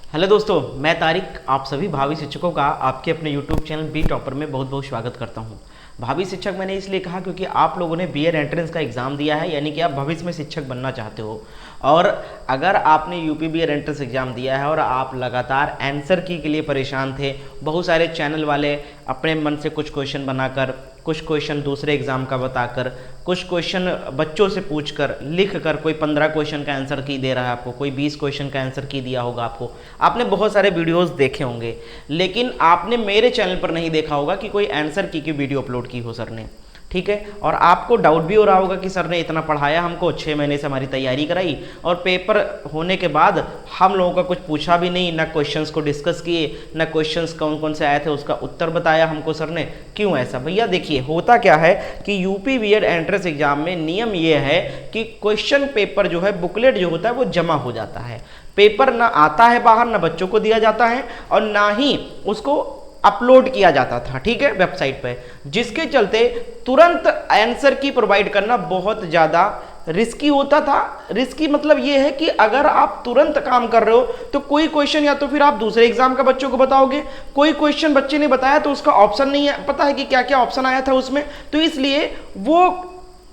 Hello दोस्तों, मैं तारिक आप सभी भावी शिक्षकों का आपके अपने यूट्यूब चैनल बी टॉपर में बहुत बहुत स्वागत करता हूं। भावी शिक्षक मैंने इसलिए कहा क्योंकि आप लोगों ने बीएड एंट्रेंस का एग्ज़ाम दिया है, यानी कि आप भविष्य में शिक्षक बनना चाहते हो। और अगर आपने यूपी बीएड एंट्रेंस एग्ज़ाम दिया है और आप लगातार आंसर की के लिए परेशान थे, बहुत सारे चैनल वाले अपने मन से कुछ क्वेश्चन बनाकर, कुछ क्वेश्चन दूसरे एग्ज़ाम का बताकर, कुछ क्वेश्चन बच्चों से पूछकर लिख कर, कोई 15 क्वेश्चन का आंसर की दे रहा है आपको, कोई 20 क्वेश्चन का आंसर की दिया होगा आपको। आपने बहुत सारे वीडियोस देखे होंगे, लेकिन आपने मेरे चैनल पर नहीं देखा होगा कि कोई आंसर की वीडियो अपलोड की हो सर ने। ठीक है, और आपको डाउट भी हो रहा होगा कि सर ने इतना पढ़ाया हमको, 6 महीने से हमारी तैयारी कराई और पेपर होने के बाद हम लोगों का कुछ पूछा भी नहीं, ना क्वेश्चंस को डिस्कस किए, ना क्वेश्चंस कौन कौन से आए थे उसका उत्तर बताया हमको सर ने। क्यों ऐसा? भैया देखिए, होता क्या है कि यूपी बीएड एंट्रेंस एग्जाम में नियम ये है कि क्वेश्चन पेपर जो है, बुकलेट जो होता है वो जमा हो जाता है। पेपर ना आता है बाहर, ना बच्चों को दिया जाता है और ना ही उसको अपलोड किया जाता था, ठीक है, वेबसाइट पे, जिसके चलते तुरंत आंसर की प्रोवाइड करना बहुत ज़्यादा रिस्की होता था। रिस्की मतलब ये है कि अगर आप तुरंत काम कर रहे हो तो कोई क्वेश्चन या तो फिर आप दूसरे एग्जाम का बच्चों को बताओगे, कोई क्वेश्चन बच्चे ने बताया तो उसका ऑप्शन नहीं है, पता है कि क्या क्या ऑप्शन आया था उसमें, तो इसलिए वो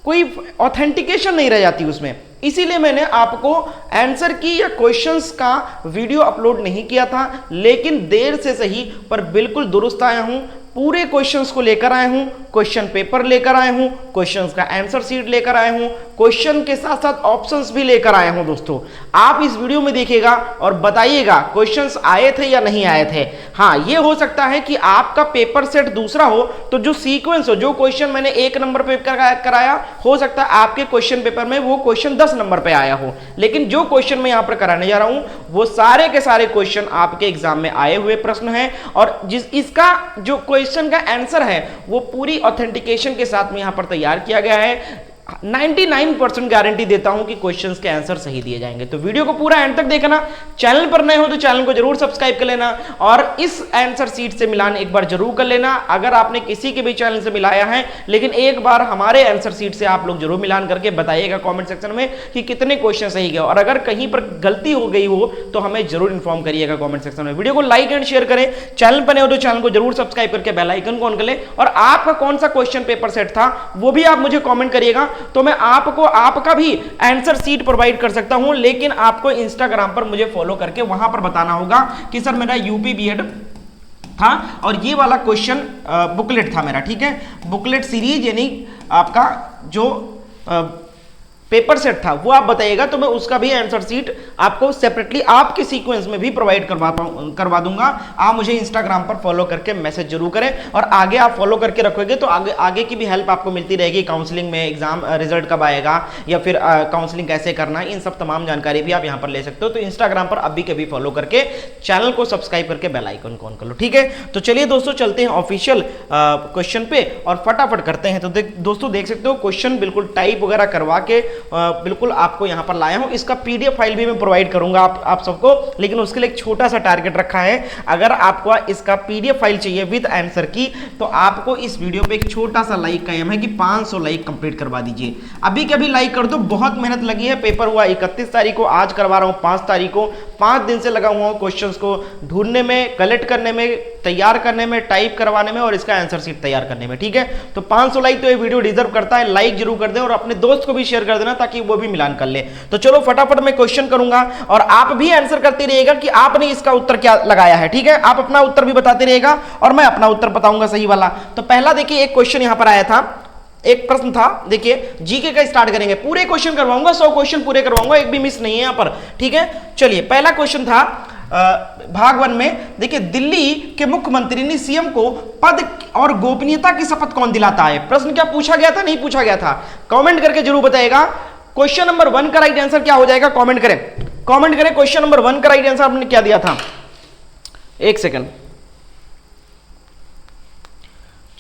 कोई ऑथेंटिकेशन नहीं रह जाती उसमें। इसीलिए मैंने आपको आंसर की या क्वेश्चंस का वीडियो अपलोड नहीं किया था, लेकिन देर से सही पर बिल्कुल दुरुस्त आया हूं। पूरे क्वेश्चंस को लेकर आया हूं, क्वेश्चन पेपर लेकर आया हूं, क्वेश्चंस का आंसर शीट लेकर आया हूं, क्वेश्चन के साथ साथ ऑप्शंस भी लेकर आया हूं। दोस्तों, आप इस वीडियो में देखिएगा और बताइएगा क्वेश्चंस आए थे या नहीं आए थे। हाँ, ये हो सकता है कि आपका पेपर सेट दूसरा हो, तो जो सीक्वेंस हो, जो क्वेश्चन मैंने 1 नंबर पे कराया, हो सकता है आपके क्वेश्चन पेपर में वो क्वेश्चन 10 नंबर पे आया हो। लेकिन जो क्वेश्चन मैं यहां पर कराने जा रहा हूं वो सारे के सारे क्वेश्चन आपके एग्जाम में आए हुए प्रश्न हैं, और इसका जो क्वेश्चन का आंसर है वो पूरी ऑथेंटिकेशन के साथ में यहां पर तैयार किया गया है। 99% गारंटी देता हूं कि क्वेश्चंस के आंसर सही दिए जाएंगे। तो वीडियो को पूरा एंड तक देखना। चैनल पर नए हो तो चैनल को जरूर सब्सक्राइब कर लेना और इस आंसर शीट से मिलान एक बार जरूर कर लेना। अगर आपने किसी के भी चैनल से मिलाया है, लेकिन एक बार हमारे आंसर शीट से आप लोग जरूर मिलान करके बताइएगा कमेंट सेक्शन में कि कितने क्वेश्चन सही गए, और अगर कहीं पर गलती हो गई हो तो हमें जरूर इन्फॉर्म करिएगा कमेंट सेक्शन में। वीडियो को लाइक एंड शेयर करें, चैनल पर नए हो तो चैनल को जरूर सब्सक्राइब करके बेल आइकन को ऑन कर लें, और आपका कौन सा क्वेश्चन पेपर सेट था वो भी आप मुझे कमेंट करिएगा, तो मैं आपको आपका भी आंसर शीट प्रोवाइड कर सकता हूं। लेकिन आपको इंस्टाग्राम पर मुझे फॉलो करके वहां पर बताना होगा कि सर मेरा यूपी बीएड था और ये वाला क्वेश्चन बुकलेट था मेरा, ठीक है, बुकलेट सीरीज यानी आपका जो पेपर सेट था वो आप बताइएगा, तो मैं उसका भी आंसर शीट आपको सेपरेटली आपके सीक्वेंस में भी प्रोवाइड करवा दूंगा। आप मुझे इंस्टाग्राम पर फॉलो करके मैसेज जरूर करें, और आगे आप फॉलो करके रखोगे तो आगे की भी हेल्प आपको मिलती रहेगी। काउंसलिंग में एग्जाम रिजल्ट कब आएगा या फिर काउंसलिंग कैसे करना है, इन सब तमाम जानकारी भी आप यहाँ पर ले सकते हो। तो इंस्टाग्राम पर अभी कभी फॉलो करके चैनल को सब्सक्राइब करके बेल आइकन को ऑन कर लो, ठीक है। तो चलिए दोस्तों, चलते हैं ऑफिशियल क्वेश्चन पे और फटाफट करते हैं। तो दोस्तों देख सकते हो क्वेश्चन बिल्कुल टाइप वगैरह करवा के बिल्कुल आपको यहां पर लाया हूं। इसका पीडीएफ फाइल भी मैं प्रोवाइड करूंगा आप सबको, लेकिन उसके लिए एक छोटा सा टारगेट रखा है। अगर आपको इसका पीडीएफ फाइल चाहिए विद आंसर की, तो आपको इस वीडियो पे एक छोटा सा लाइक का एम है कि 500 लाइक कंप्लीट करवा दीजिए। अभी के अभी लाइक कर दो, बहुत मेहनत लगी है। पेपर हुआ 31 तारीख को, आज करवा रहा हूं 5 तारीख को। 5 दिन से लगा हुआ हूं क्वेश्चंस को ढूंढने में, कलेक्ट करने में, तैयार करने में, टाइप करवाने में और इसका आंसर शीट तैयार करने में, ठीक है। तो 500 लाइक तो ये वीडियो डिजर्व करता है। लाइक जरूर कर दें और अपने दोस्त को भी शेयर कर देना ताकि वो भी मिलान कर ले। तो चलो फटाफट मैं क्वेश्चन करूंगा और आप भी आंसर करते रहिएगा कि आपने इसका उत्तर क्या लगाया है, ठीक है। आप अपना उत्तर भी बताते रहिएगा और मैं अपना उत्तर बताऊंगा सही वाला। तो पहला देखिए, एक क्वेश्चन यहां पर आया था, एक प्रश्न था, देखिए जीके का स्टार्ट करेंगे। पूरे क्वेश्चन करवाऊंगा, 100 क्वेश्चन पूरे करवाऊंगा, एक भी मिस नहीं है यहां पर, ठीक है। चलिए पहला क्वेश्चन था भाग 1 में। देखिए, दिल्ली के मुख्यमंत्री ने सीएम को पद और गोपनीयता की शपथ कौन दिलाता है? प्रश्न क्या पूछा गया था, नहीं पूछा गया था? कमेंट करके जरूर बताएगा। क्वेश्चन नंबर 1 का राइट आंसर क्या हो जाएगा? कमेंट करें, कमेंट करें। क्वेश्चन नंबर 1 का राइट आंसर आपने क्या दिया था? एक सेकंड,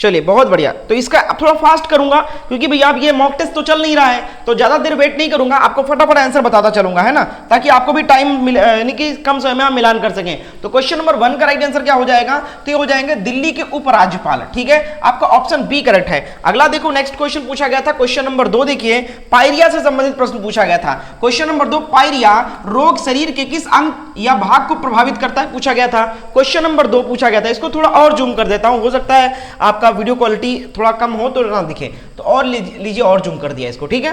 चलिए बहुत बढ़िया। तो इसका थोड़ा फास्ट करूंगा क्योंकि भैया अब ये मॉक टेस्ट तो चल नहीं रहा है, तो ज्यादा देर वेट नहीं करूंगा, आपको फटाफट आंसर बताता चलूंगा, है ना, ताकि आपको भी टाइम यानी कि कम समय में आप मिलान कर सकें। तो क्वेश्चन नंबर 1 का राइट आंसर क्या हो जाएगा, तो ये हो जाएंगे दिल्ली के उपराज्यपाल। ठीक है, आपका ऑप्शन बी करेक्ट है। अगला देखो नेक्स्ट क्वेश्चन पूछा गया था, क्वेश्चन नंबर 2 देखिए, पायरिया से संबंधित प्रश्न पूछा गया था। क्वेश्चन नंबर 2, पायरिया रोग शरीर के किस अंग या भाग को प्रभावित करता है, पूछा गया था। क्वेश्चन नंबर 2 पूछा गया था। इसको थोड़ा और जूम कर देता हूं, हो सकता है आपका वीडियो क्वालिटी थोड़ा कम हो तो ना दिखे, तो और लीजिए और जूम कर दिया इसको, ठीक है,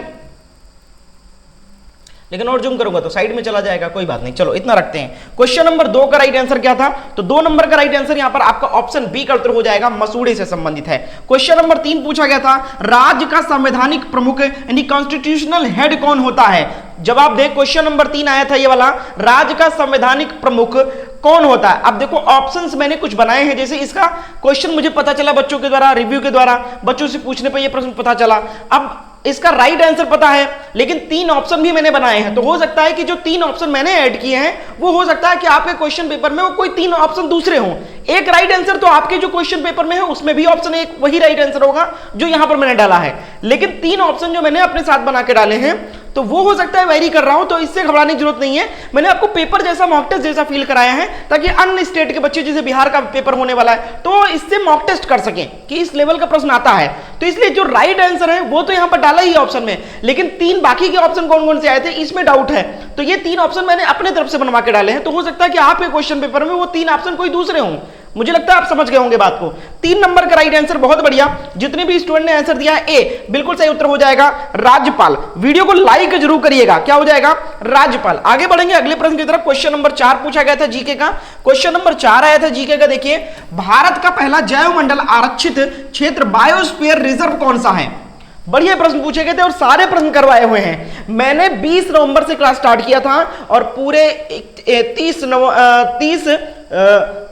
लेकिन और जूम करूंगा तो साइड में चला जाएगा, कोई बात नहीं, चलो इतना रखते हैं। क्वेश्चन नंबर 2 का राइट आंसर क्या था, तो 2 नंबर का राइट आंसर यहां पर आपका ऑप्शन बी का उत्तर हो जाएगा, मसूड़े से संबंधित है। क्वेश्चन नंबर 3 पूछा गया था, राज्य का संवैधानिक प्रमुख यानी कॉन्स्टिट्यूशनल हेड कौन होता है। जवाब दे, क्वेश्चन नंबर 3 आया था ये वाला, राज्य का संवैधानिक प्रमुख कौन होता है। अब देखो ऑप्शंस मैंने कुछ बनाए हैं, जैसे इसका क्वेश्चन मुझे पता चला बच्चों के द्वारा, रिव्यू के द्वारा, बच्चों से पूछने पर यह प्रश्न पता चला। अब इसका राइट आंसर पता है, लेकिन 3 ऑप्शन भी मैंने बनाए हैं, तो हो सकता है कि जो 3 ऑप्शन मैंने ऐड किए हैं वो हो सकता है कि आपके क्वेश्चन पेपर में वो कोई 3 ऑप्शन दूसरे हों। एक राइट आंसर तो आपके जो क्वेश्चन पेपर में है उसमें भी ऑप्शन एक वही राइट आंसर होगा जो यहां पर मैंने डाला है, लेकिन 3 ऑप्शन जो मैंने अपने साथ बना के डाले हैं तो वो हो सकता है वेरी कर रहा हूं, तो इससे घबराने की जरूरत नहीं है। मैंने आपको पेपर जैसा मॉक टेस्ट जैसा फील कराया है ताकि अन्य स्टेट के बच्चे, जैसे बिहार का पेपर होने वाला है, तो इससे मॉक टेस्ट कर सकें कि इस लेवल का प्रश्न आता है। तो इसलिए जो राइट आंसर है वो तो यहां पर डाला ही ऑप्शन में, लेकिन 3 बाकी के ऑप्शन कौन कौन से आए थे इसमें डाउट है, तो ये 3 ऑप्शन मैंने अपने तरफ से बनवा के डाले हैं। तो हो सकता है कि आपके क्वेश्चन पेपर में वो 3 ऑप्शन कोई दूसरे हों। मुझे लगता है आप समझ गए होंगे बात को। 3 नंबर का राइट आंसर, बहुत बढ़िया, जितने भी स्टूडेंट ने आंसर दिया है ए, बिल्कुल सही उत्तर हो जाएगा राज्यपाल। वीडियो को लाइक जरूर करिएगा, क्या हो जाएगा, राज्यपाल। आगे बढ़ेंगे अगले प्रश्न की तरफ। क्वेश्चन नंबर 4 पूछा गया था जीके का। क्वेश्चन नंबर 4 आया था जीके का, देखिए, भारत का पहला जैव मंडल आरक्षित क्षेत्र बायोस्फीयर रिजर्व कौन सा है। बढ़िया प्रश्न पूछे गए थे और सारे प्रश्न करवाए हुए हैं। मैंने 20 नवंबर से क्लास स्टार्ट किया था और पूरे 30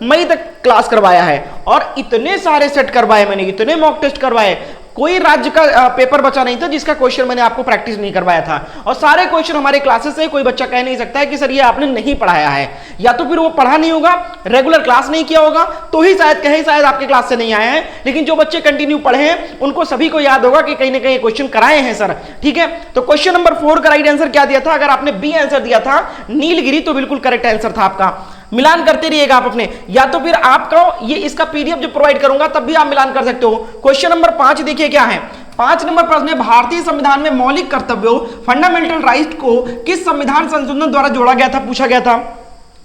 मई तक क्लास करवाया है, और इतने सारे सेट करवाए मैंने, इतने मॉक टेस्ट करवाए, कोई राज्य का पेपर बचा नहीं था जिसका क्वेश्चन मैंने आपको प्रैक्टिस नहीं करवाया था, और सारे क्वेश्चन हमारे क्लासेस से। कोई बच्चा कह नहीं सकता है कि सर ये आपने नहीं पढ़ाया है, या तो फिर वो पढ़ा नहीं होगा, रेगुलर क्लास नहीं किया होगा, तो ही शायद कहे शायद आपके क्लास से नहीं आए हैं। लेकिन जो बच्चे कंटिन्यू पढ़े हैं उनको सभी को याद होगा कि कहीं ना कहीं क्वेश्चन कराए हैं सर, ठीक है। तो क्वेश्चन नंबर 4 का राइट आंसर क्या दिया था, अगर आपने बी आंसर दिया था नीलगिरी, तो बिल्कुल करेक्ट आंसर था आपका। मिलान करते रहिएगा आप अपने, या तो फिर आपका ये इसका पीडीएफ जो प्रोवाइड करूंगा तब भी आप मिलान कर सकते हो। क्वेश्चन नंबर 5 देखिए क्या है, 5 नंबर प्रश्न है, भारतीय संविधान में मौलिक कर्तव्यों फंडामेंटल राइट को किस संविधान संशोधन द्वारा जोड़ा गया था, पूछा गया था।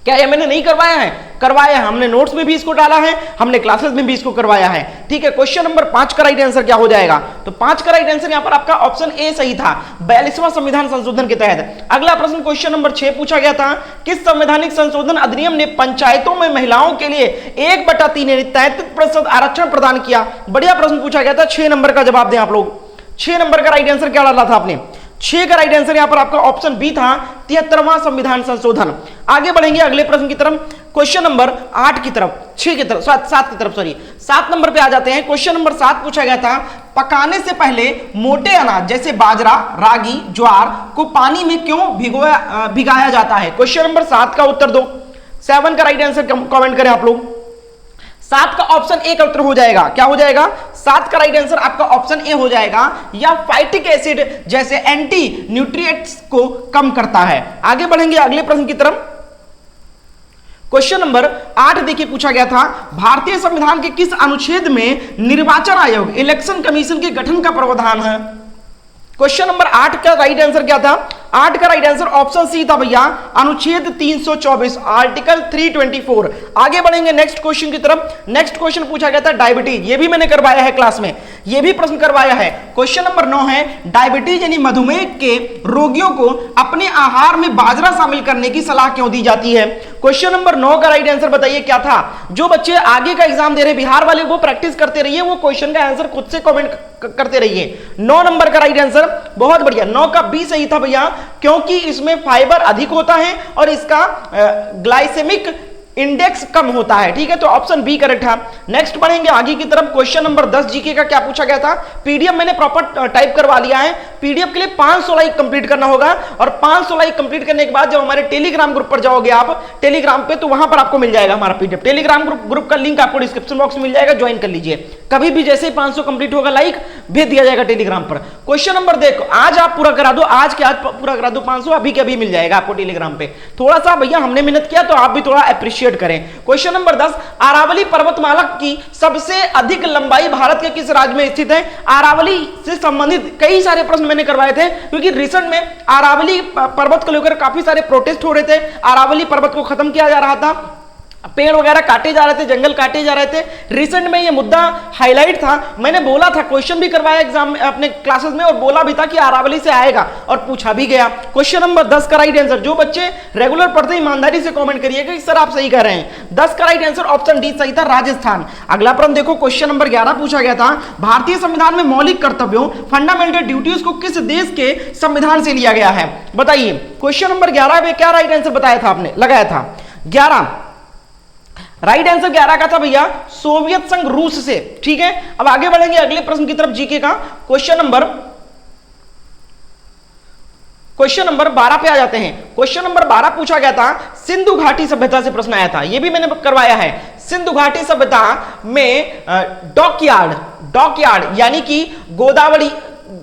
क्या ये मैंने नहीं करवाया है, करवाया है, हमने नोट्स में भी इसको डाला है, हमने क्लासेस में भी इसको करवाया है, ठीक है। क्वेश्चन नंबर 5 का राइट आंसर क्या हो जाएगा, तो 5 का राइट आंसर यहां पर आपका ऑप्शन ए सही था, 42वां संविधान संशोधन के तहत। अगला प्रश्न क्वेश्चन नंबर 6 पूछा गया था, किस संवैधानिक संशोधन अधिनियम ने पंचायतों में महिलाओं के लिए 1/3 यानी 33% आरक्षण प्रदान किया। बढ़िया प्रश्न पूछा गया था। 6 नंबर का जवाब दें आप लोग। 6 नंबर का राइट आंसर क्या डाला था आपने, 6 का राइट आंसर यहां पर आपका ऑप्शन बी था, 73वां संविधान संशोधन। आगे बढ़ेंगे अगले प्रश्न की तरफ, क्वेश्चन नंबर 8 की तरफ, 6 की तरफ, 7 की तरफ, सॉरी 7 नंबर पे आ जाते हैं। क्वेश्चन नंबर 7 पूछा गया था, पकाने से पहले मोटे अनाज जैसे बाजरा, रागी, ज्वार को पानी में क्यों भिगाया जाता है। क्वेश्चन नंबर 7 का उत्तर दो। 7 का राइट आंसर कमेंट करें आप लोग। 7 का ऑप्शन ए का उत्तर हो जाएगा, क्या हो जाएगा, 7 का राइट आंसर आपका ऑप्शन ए हो जाएगा, या फाइटिक एसिड जैसे एंटी न्यूट्रिएंट्स को कम करता है। आगे बढ़ेंगे अगले प्रश्न की तरफ। क्वेश्चन नंबर 8 देखिए पूछा गया था, भारतीय संविधान के किस अनुच्छेद में निर्वाचन आयोग इलेक्शन कमीशन के गठन का प्रावधान है। क्वेश्चन नंबर 8 का राइट आंसर क्या था, 8 का राइट आंसर ऑप्शन सी था भैया, अनुच्छेद 324 आर्टिकल 324। आगे बढ़ेंगे नेक्स्ट क्वेश्चन की तरफ। नेक्स्ट क्वेश्चन पूछा गया था डायबिटीज, ये भी मैंने करवाया है क्लास में, ये भी प्रश्न करवाया है। क्वेश्चन नंबर 9 है, डायबिटीज यानी मधुमेह के रोगियों को अपने आहार में बाजरा शामिल करने की सलाह क्यों दी जाती है। क्वेश्चन नंबर 9 का राइट आंसर बताइए क्या था। जो बच्चे आगे का एग्जाम दे रहे बिहार वाले, वो प्रैक्टिस करते रहिए, वो क्वेश्चन का आंसर खुद से कमेंट करते रहिए। 9 नंबर का राइट आंसर, बहुत बढ़िया, 9 का बी सही था भैया, क्योंकि इसमें फाइबर अधिक होता है और इसका ग्लाइसेमिक इंडेक्स कम होता है। ठीक है, तो ऑप्शन बी करेक्ट है। नेक्स्ट बढ़ेंगे आगे की तरफ। क्वेश्चन नंबर 10 जीके का क्या पूछा गया था? पीडीएफ मैंने प्रॉपर टाइप करवा लिया है। पीडीएफ के लिए 500 लाइक कंप्लीट करना होगा और 500 लाइक कंप्लीट करने के बाद जब हमारे टेलीग्राम ग्रुप पर जाओगे आप टेलीग्राम पे, तो वहां पर आपको मिल जाएगा हमारा पीडीएफ। टेलीग्राम ग्रुप का लिंक आपको डिस्क्रिप्शन बॉक्स में मिल जाएगा, ज्वाइन कर लीजिए। कभी भी जैसे ही 500 कंप्लीट होगा लाइक भेज दिया जाएगा टेलीग्राम पर। क्वेश्चन नंबर देखो, आज आप पूरा करा दो, आज के आज पूरा करा दो 500, अभी के अभी मिल जाएगा आपको टेलीग्राम पे। थोड़ा सा भैया हमने मेहनत किया तो आप भी थोड़ा अप्रिशिएट करें। क्वेश्चन नंबर 10, अरावली पर्वतमाला की सबसे अधिक लंबाई भारत के किस राज्य में स्थित है? अरावली से संबंधित कई सारे प्रश्न मैंने करवाए थे, क्योंकि रिसेंट में अरावली पर्वत को लेकर काफी सारे प्रोटेस्ट हो रहे थे। अरावली पर्वत को खत्म किया जा रहा था, पेड़ वगैरह काटे जा रहे थे, जंगल काटे जा रहे थे। रिसेंट में ये मुद्दा हाईलाइट था। मैंने बोला था, क्वेश्चन भी करवाया एग्जाम में अपने क्लासेस में, और बोला भी था कि अरावली से आएगा और पूछा भी गया। क्वेश्चन नंबर 10 का राइट आंसर, जो बच्चे रेगुलर पढ़ते ईमानदारी से कमेंट करिएगा कि सर आप सही कह रहे हैं। 10 का राइट आंसर ऑप्शन डी सही था, राजस्थान। अगला प्रश्न देखो, क्वेश्चन नंबर 11 पूछा गया था, भारतीय संविधान में मौलिक कर्तव्यों फंडामेंटल ड्यूटीज को किस देश के संविधान से लिया गया है? बताइए। क्वेश्चन नंबर 11 में क्या राइट आंसर बताया था आपने, लगाया था 11, राइट आंसर 11 का था भैया सोवियत संघ, रूस से। ठीक है, अब आगे बढ़ेंगे अगले प्रश्न की तरफ जीके का। क्वेश्चन नंबर 12 पे आ जाते हैं। क्वेश्चन नंबर 12 पूछा गया था, सिंधु घाटी सभ्यता से प्रश्न आया था, ये भी मैंने करवाया है। सिंधु घाटी सभ्यता में डॉकयार्ड यानी कि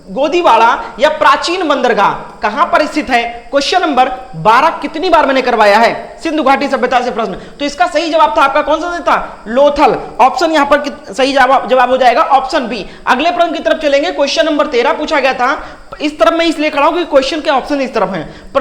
गोदीवाड़ा या प्राचीन बंदरगाह कहां पर स्थित है? क्वेश्चन नंबर 12 कितनी बार मैंने करवाया है सिंधु घाटी सभ्यता से प्रश्न, तो इसका सही जवाब था आपका कौन सा था? लोथल। ऑप्शन यहां पर सही जवाब हो जाएगा ऑप्शन बी। अगले प्रश्न की तरफ चलेंगे। क्वेश्चन नंबर 13 पूछा गया था, इस तरफ मैं इसलिए खड़ा हूं कि क्वेश्चन के ऑप्शन इस तरफ हैं।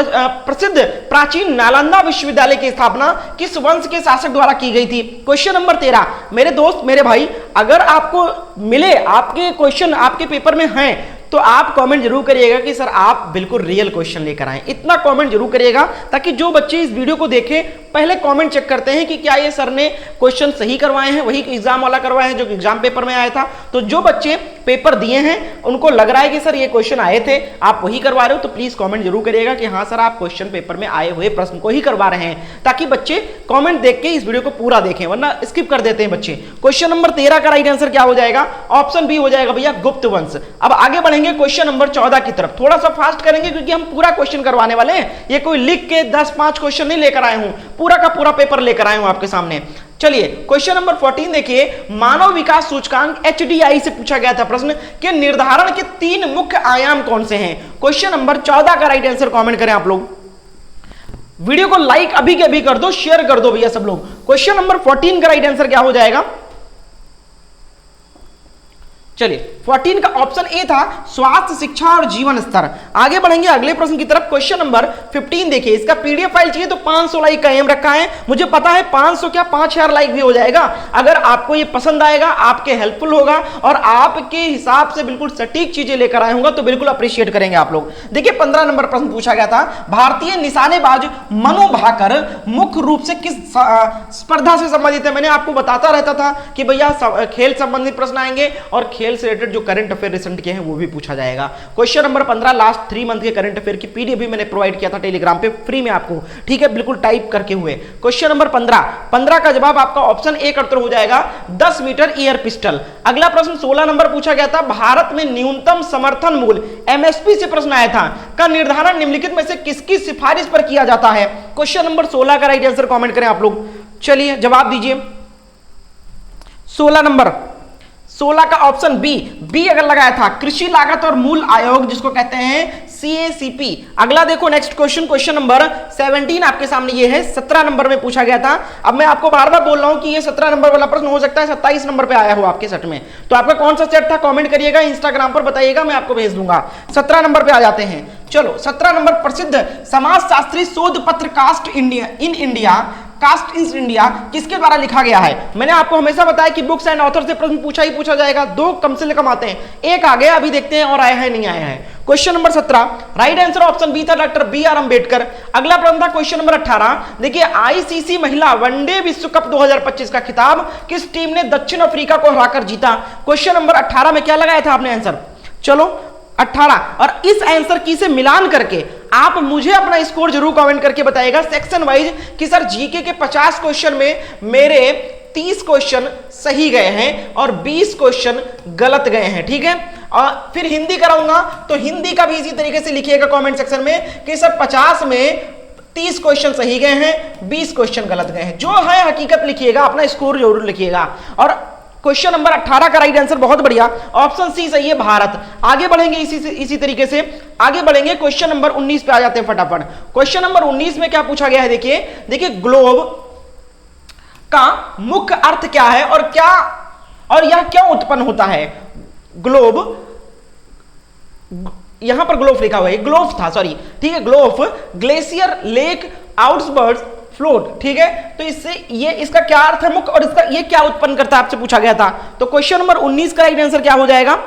प्रसिद्ध प्राचीन नालंदा विश्वविद्यालय की स्थापना किस वंश के शासक द्वारा की गई थी? Question number 13। मेरे दोस्त, मेरे भाई, अगर आपको मिले, आपके क्वेश्चन आपके पेपर में हैं, तो आप कमेंट जरूर करिएगा कि सर आप बिल्कुल रियल क्वेश्चन लेकर आए। इतना कमेंट जरूर करिएगा ताकि जो बच्चे इस वीडियो को देखें पहले कमेंट चेक करते हैं कि क्या ये सर ने क्वेश्चन सही करवाए हैं, वही एग्जाम वाला करवाए हैं जो एग्जाम पेपर में आया था। तो जो बच्चे पेपर दिए हैं उनको लग रहा है कि सर ये क्वेश्चन आए थे, आप वही करवा रहे हो, तो प्लीज कमेंट जरूर करिएगा कि हाँ सर आप क्वेश्चन पेपर में आए हुए प्रश्न को ही करवा रहे हैं, ताकि बच्चे कमेंट देख के इस वीडियो को पूरा देखें, वरना स्किप कर देते हैं बच्चे। क्वेश्चन नंबर 13 का राइट आंसर क्या हो जाएगा? ऑप्शन बी हो जाएगा भैया, गुप्त वंश। अब आगे बढ़ेंगे क्वेश्चन नंबर 14 की तरफ। थोड़ा सा फास्ट करेंगे क्योंकि हम पूरा क्वेश्चन करवाने वाले हैं, ये कोई लिख के 10-5 क्वेश्चन नहीं लेकर आए हूं, पूरा का पूरा पेपर लेकर आए हूं आपके सामने। चलिए क्वेश्चन नंबर 14 देखिए, मानव विकास सूचकांक HDI से पूछा गया था प्रश्न के निर्धारण के 3 मुख्य आयाम कौन से हैं? क्वेश्चन नंबर 14 का राइट आंसर कमेंट करें आप लोग। वीडियो को लाइक अभी के अभी कर दो, शेयर कर दो भैया सब लोग। क्वेश्चन नंबर 14 का राइट आंसर क्या हो जाएगा? चलिए 14 का ऑप्शन ए था स्वास्थ्य, शिक्षा और जीवन स्तर। आगे बढ़ेंगे अगले प्रश्न की तरफ। क्वेश्चन नंबर 15 देखिए, इसका पीडीएफ फाइल चाहिए तो 500 लाइक का एम रखा है। मुझे पता है 500 क्या 5000 लाइक भी हो जाएगा। अगर आपको ये पसंद आएगा, आपके हेल्पफुल होगा और आपके हिसाब से बिल्कुल सटीक चीजें लेकर आए होंगे तो बिल्कुल अप्रिशिएट करेंगे आप लोग। देखिए 15 नंबर प्रश्न पूछा गया था, भारतीय निशानेबाज मनु भाकर मुख्य रूप से किस स्पर्धा से संबंधित है? मैंने आपको बताता रहता था कि भैया खेल संबंधित प्रश्न आएंगे और खेल से रिलेटेड जो करंट अफेयर रिसेंट के हैं वो भी पूछा जाएगा। क्वेश्चन नंबर 15 लास्ट 3 मंथ के करंट अफेयर की पीडीएफ भी मैंने प्रोवाइड किया था टेलीग्राम पे फ्री में आपको, ठीक है, बिल्कुल टाइप करके हुए। क्वेश्चन नंबर 15 का जवाब आपका ऑप्शन ए का उत्तर हो जाएगा 10 मीटर एयर पिस्टल। अगला प्रश्न 16 नंबर पूछा गया था, भारत में न्यूनतम समर्थन मूल्य एमएसपी से प्रश्न आया था, का निर्धारण निम्नलिखित में से किसकी सिफारिश पर किया जाता है? क्वेश्चन नंबर 16 का राइट आंसर कमेंट करें आप लोग। चलिए जवाब दीजिए। 16 नंबर 16 का ऑप्शन बी अगर लगाया था, कृषि लागत और मूल आयोग जिसको कहते हैं CACP। अगला देखो नेक्स्ट क्वेश्चन नंबर 17 आपके सामने ये है, 17 नंबर में पूछा गया था। अब मैं आपको बार बार बोल रहा हूं कि ये 17 नंबर वाला प्रश्न हो सकता है 27 नंबर पे आया हो आपके सेट में, तो आपका कौन सा सेट था कमेंट करिएगा, इंस्टाग्राम पर बताइएगा, मैं आपको भेज दूंगा। 17 नंबर पे आ जाते हैं। चलो 17 नंबर, प्रसिद्ध समाजशास्त्री शोध पत्र कास्ट इन इंडिया किसके द्वारा लिखा गया है? मैंने आपको हमेशा बताया कि बुक्स एंड ऑथर से प्रश्न पूछा जाएगा, 2 कम से कम आते हैं, एक आ गया, अभी देखते हैं और आया है नहीं आया है। Question number 17 right answer option B था, डॉक्टर BR अम्बेडकर। अगला प्रश्न था क्वेश्चन नंबर 18, देखिए ICC महिला वनडे विश्व कप 2025 का खिताब किस टीम ने दक्षिण अफ्रीका को हराकर जीता? क्वेश्चन नंबर 18 में क्या लगाया था आपने आंसर? चलो 18। और इस आंसर की से मिलान करके आप मुझे अपना स्कोर जरूर कमेंट करके बताइएगा सेक्शन वाइज कि सर जीके के 50 क्वेश्चन में मेरे 30 क्वेश्चन सही गए हैं और 20 क्वेश्चन गलत गए हैं। ठीक है, और फिर हिंदी कराऊंगा तो हिंदी का भी इसी तरीके से लिखिएगा कमेंट सेक्शन में कि सर 50 में 30 क्वेश्चन सही गए हैं, 20 क्वेश्चन गलत गए हैं। जो है हकीकत लिखिएगा, अपना स्कोर जरूर लिखिएगा। और क्वेश्चन नंबर 18 का राइट आंसर बहुत बढ़िया, ऑप्शन सी सही है, भारत। आगे बढ़ेंगे इसी तरीके से आगे बढ़ेंगे। क्वेश्चन नंबर 19 पे आ जाते हैं फटाफट। क्वेश्चन नंबर 19 में क्या पूछा गया है, देखिए ग्लोब का मुख्य अर्थ क्या है और यह क्यों उत्पन्न होता है। ग्लोब, यहां पर ग्लोफ लिखा हुआ है, ग्लोफ था सॉरी, ठीक है, ग्लोफ ग्लेशियर लेक आउटबर्ड्स फ्लोट। ठीक है, तो इससे ये इसका क्या अर्थ है मुख्य और इसका ये क्या उत्पन्न करता है आपसे पूछा गया था। तो क्वेश्चन नंबर 19 का राइट आंसर क्या हो जाएगा,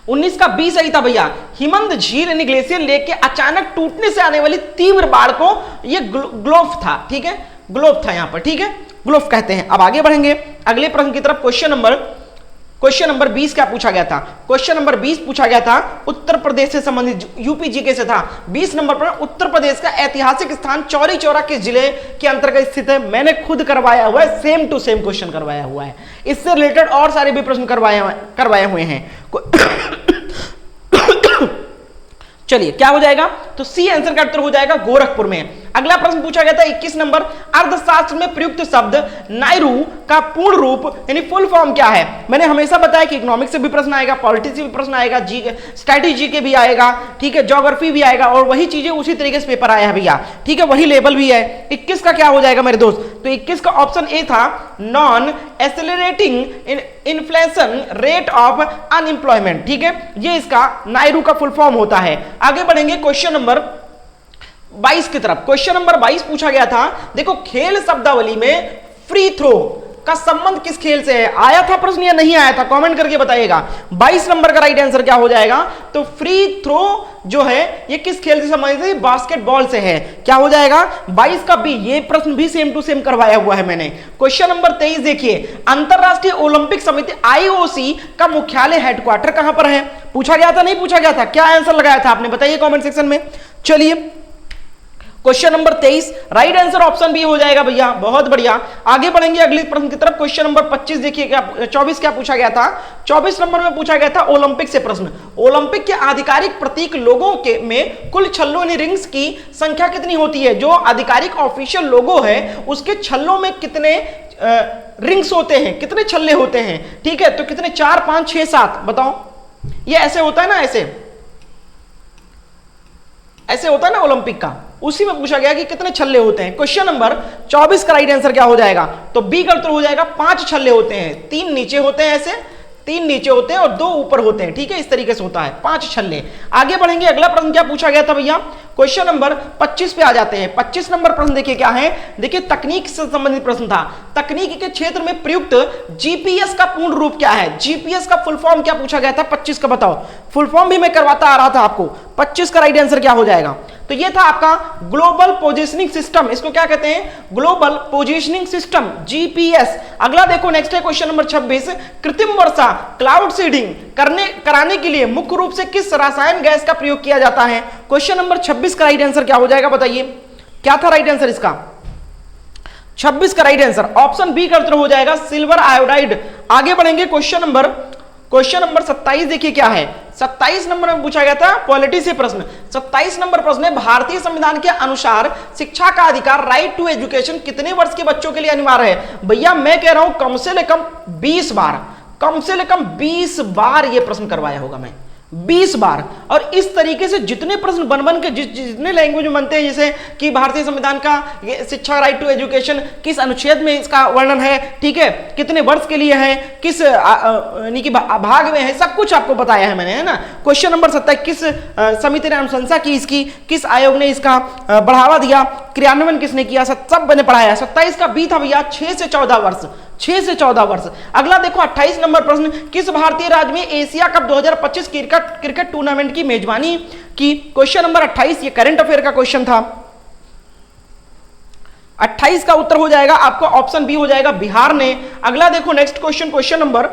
19 का बी सही था भैया। हिमंद झील यानी ग्लेशियर लेक के अचानक टूटने से आने वाली तीव्र बाढ़ को ये ग्लोफ था। ठीक है, ग्लोफ था यहां पर। ठीक है, ग्लोफ कहते हैं। अब आगे बढ़ेंगे अगले प्रश्न की तरफ। क्वेश्चन नंबर 20 क्या पूछा गया था। क्वेश्चन नंबर 20 पूछा गया था उत्तर प्रदेश से संबंधित, यूपी जीके से था। 20 नंबर पर उत्तर प्रदेश का ऐतिहासिक स्थान चौरी चौरा किस जिले के अंतर्गत स्थित है। मैंने खुद करवाया हुआ है, सेम टू सेम क्वेश्चन करवाया हुआ है, इससे रिलेटेड और सारे भी प्रश्न करवाए हुए हैं। चलिए क्या हो जाएगा, तो सी आंसर का उत्तर हो जाएगा गोरखपुर में। अगला प्रश्न पूछा गया था 21 नंबर, अर्थशास्त्र में प्रयुक्त शब्द नायरू का पूर्ण रूप यानी फुल फॉर्म क्या है। मैंने हमेशा बताया कि इकोनॉमिक्स से भी प्रश्न आएगा, पॉलिटिक्स से भी प्रश्न आएगा, स्ट्रैटेजी के भी आएगा, ठीक है, ज्योग्राफी भी आएगा, और वही चीजें उसी तरीके से पेपर आया है भैया। ठीक है, वही लेवल भी है। 21 का क्या हो जाएगा मेरे दोस्त, तो 21 का ऑप्शन ए था non accelerating inflation rate of unemployment. ठीक है, ये इसका नायरू का फुल फॉर्म होता है। आगे बढ़ेंगे क्वेश्चन नंबर 22 की तरफ। क्वेश्चन नंबर 22 पूछा गया था, देखो खेल शब्दावली में फ्री थ्रो का संबंध किस खेल से है। आया था प्रश्न या नहीं आया था, कमेंट करके बताइएगा। 22 नंबर का राइट आंसर क्या हो जाएगा, तो फ्री थ्रो जो है ये किस खेल से संबंधित है, बास्केटबॉल से है। क्या हो जाएगा 22 का बी। ये प्रश्न भी सेम टू सेम करवाया हुआ है मैंने। क्वेश्चन नंबर 23 देखिए, अंतरराष्ट्रीय ओलंपिक समिति आईओसी का मुख्यालय हेडक्वार्टर कहां पर है। पूछा गया था नहीं पूछा गया था, क्या आंसर लगाया था आपने, बताइए कमेंट सेक्शन में। चलिए question number 23 right answer option B हो जाएगा भैया, बहुत बढ़िया। आगे बढ़ेंगे अगले प्रश्न की तरफ। क्वेश्चन नंबर 25 देखिए, क्या 24 क्या पूछा गया था। 24 नंबर में पूछा गया था ओलंपिक से प्रश्न, ओलंपिक के आधिकारिक प्रतीक लोगों के में कुल छल्लों यानी रिंग्स की संख्या कितनी होती है। जो आधिकारिक ऑफिशियल लोगो है उसके छल्लों में कितने रिंग्स होते हैं, कितने छल्ले होते हैं। ठीक है, तो कितने, 4 5 6 7 बताओ। ये ऐसे होता है ना, ऐसे होता है ना ओलंपिक का, उसी में पूछा गया कि कितने छल्ले होते हैं। क्वेश्चन नंबर 24 का राइट आंसर क्या हो जाएगा, तो बी का उत्तर हो जाएगा 5 छल्ले होते हैं। 3 नीचे होते हैं, ऐसे 3 नीचे होते हैं और 2 ऊपर होते हैं। ठीक है, इस तरीके से होता है 5 छल्ले। आगे बढ़ेंगे, अगला प्रश्न क्या पूछा गया था भैया, क्वेश्चन नंबर 25 पे आ जाते हैं। 25 नंबर प्रश्न देखिए क्या है, देखिए तकनीक से संबंधित प्रश्न था। तकनीक के क्षेत्र में प्रयुक्त जीपीएस का पूर्ण रूप क्या है। जीपीएस का फुल फॉर्म क्या पूछा गया था 25 का, बताओ। फुल फॉर्म भी मैं करवाता आ रहा था आपको। 25 का राइट आंसर क्या हो जाएगा, तो ये था आपका ग्लोबल पोजिशनिंग सिस्टम। इसको क्या कहते हैं, ग्लोबल पोजिशनिंग सिस्टम, जीपीएस। अगला देखो नेक्स्ट है क्वेश्चन नंबर 26, कृत्रिम वर्षा क्लाउड सीडिंग कराने के लिए मुख्य रूप से किस रसायन गैस का प्रयोग किया जाता है। क्वेश्चन नंबर 26 का राइट आंसर क्या हो जाएगा, बताइए क्या था राइट आंसर इसका। 26 का राइट आंसर ऑप्शन बी का उत्तर हो जाएगा सिल्वर आयोडाइड। आगे बढ़ेंगे क्वेश्चन नंबर 27 देखिए क्या है। 27 नंबर में पूछा गया था पॉलिटी से प्रश्न। 27 नंबर प्रश्न है, भारतीय संविधान के अनुसार शिक्षा का अधिकार राइट टू एजुकेशन कितने वर्ष के बच्चों के लिए अनिवार्य है। भैया मैं कह रहा हूं कम से कम 20 बार, कम से कम 20 बार ये प्रश्न करवाया होगा मैं, 20 बार। और इस तरीके से जितने प्रश्न बन के जितने लैंग्वेज में बनते हैं, जैसे कि भारतीय संविधान का शिक्षा राइट टू एजुकेशन किस अनुच्छेद में इसका वर्णन है, ठीक है, कितने वर्ष के लिए है, किस यानी कि भाग में है, सब कुछ आपको बताया है मैंने, है ना। क्वेश्चन नंबर 27, किस समिति ने अनुशंसा की इसकी, किस आयोग ने इसका बढ़ावा दिया, क्रियान्वयन किसने किया, सब मैंने पढ़ाया। 27 का बी था भैया 6 से 14 वर्ष, 6 से 14 वर्ष। अगला देखो 28 नंबर प्रश्न, किस भारतीय राज्य में एशिया कप 2025 क्रिकेट टूर्नामेंट की मेजबानी की। क्वेश्चन नंबर 28 ये करंट अफेयर का क्वेश्चन था। 28 का उत्तर हो जाएगा आपको ऑप्शन बी हो जाएगा बिहार ने। अगला देखो नेक्स्ट क्वेश्चन, क्वेश्चन नंबर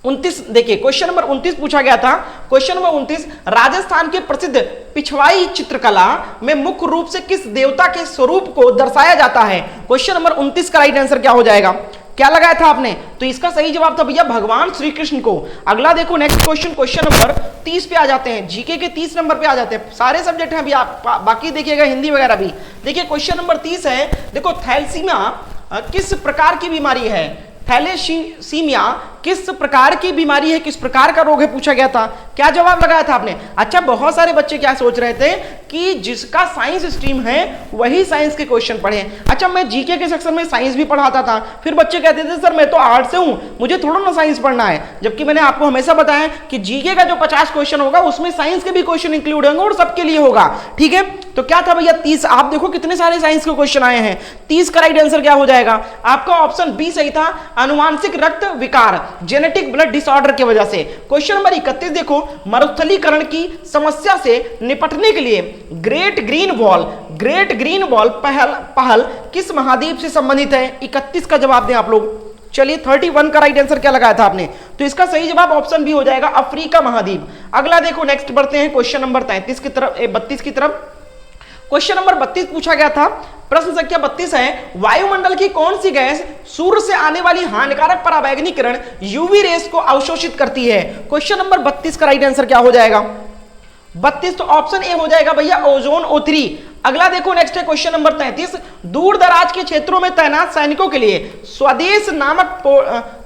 29 देखिए, क्वेश्चन नंबर 29 पूछा गया था। क्वेश्चन नंबर 29, राजस्थान के प्रसिद्ध पिछवाई चित्रकला में मुख्य रूप से किस देवता के स्वरूप को दर्शाया जाता है? क्वेश्चन नंबर 29 का राइट आंसर क्या हो जाएगा? क्या लगाया था आपने? तो इसका सही जवाब था भैया भगवान श्री कृष्ण को। अगला देखो नेक्स्ट क्वेश्चन, क्वेश्चन नंबर 30 पे आ जाते हैं, जीके के 30 नंबर पे आ जाते हैं। सारे सब्जेक्ट हैं अभी, आप बाकी देखिएगा हिंदी वगैरह भी। देखिए क्वेश्चन नंबर 30 है, देखो थैलेसीमिया किस प्रकार की बीमारी है? थैलेसीमिया किस प्रकार की बीमारी है, किस प्रकार का रोग है पूछा गया था। क्या जवाब लगाया था आपने? अच्छा, बहुत सारे बच्चे क्या सोच रहे थे कि जिसका साइंस स्ट्रीम है वही साइंस के क्वेश्चन पढ़े। अच्छा, मैं जीके के सेक्शन में साइंस भी पढ़ाता था, फिर बच्चे कहते थे सर मैं तो आर्ट से हूं, मुझे थोड़ा ना साइंस पढ़ना है। जबकि मैंने आपको हमेशा बताया कि जीके का जो 50 क्वेश्चन होगा उसमें साइंस के भी क्वेश्चन इंक्लूड होंगे और सबके लिए होगा। ठीक है, तो क्या था भैया 30। आप देखो कितने सारे साइंस के क्वेश्चन आए हैं। 30 का राइट आंसर क्या हो जाएगा? आपका ऑप्शन बी सही था, अनुवांशिक रक्त विकार, जेनेटिक ब्लड डिसऑर्डर की वजह से। क्वेश्चन नंबर 31 देखो, मरुस्थलीकरण की समस्या से निपटने के लिए ग्रेट ग्रीन वॉल पहल किस महाद्वीप से संबंधित है? 31 का जवाब दें आप लोग। चलिए 31 का राइट आंसर क्या लगाया था आपने? तो इसका सही जवाब ऑप्शन बी हो जाएगा, अफ्रीका महाद्वीप। अगला देखो नेक्स्ट बढ़ते हैं क्वेश्चन नंबर 33 की तरफ, 32 की तरफ। क्वेश्चन नंबर 32 पूछा गया था, प्रश्न संख्या 32 है, वायुमंडल की कौन सी गैस सूर्य से आने वाली हानिकारक पराबैंगनी किरण यूवी रेस को अवशोषित करती है? क्वेश्चन नंबर 32 का राइट आंसर क्या हो जाएगा? 32 तो ऑप्शन ए हो जाएगा भैया, ओजोन O3। अगला देखो नेक्स्ट है क्वेश्चन नंबर 33, दूर दराज के क्षेत्रों में तैनात सैनिकों के लिए स्वदेश नामक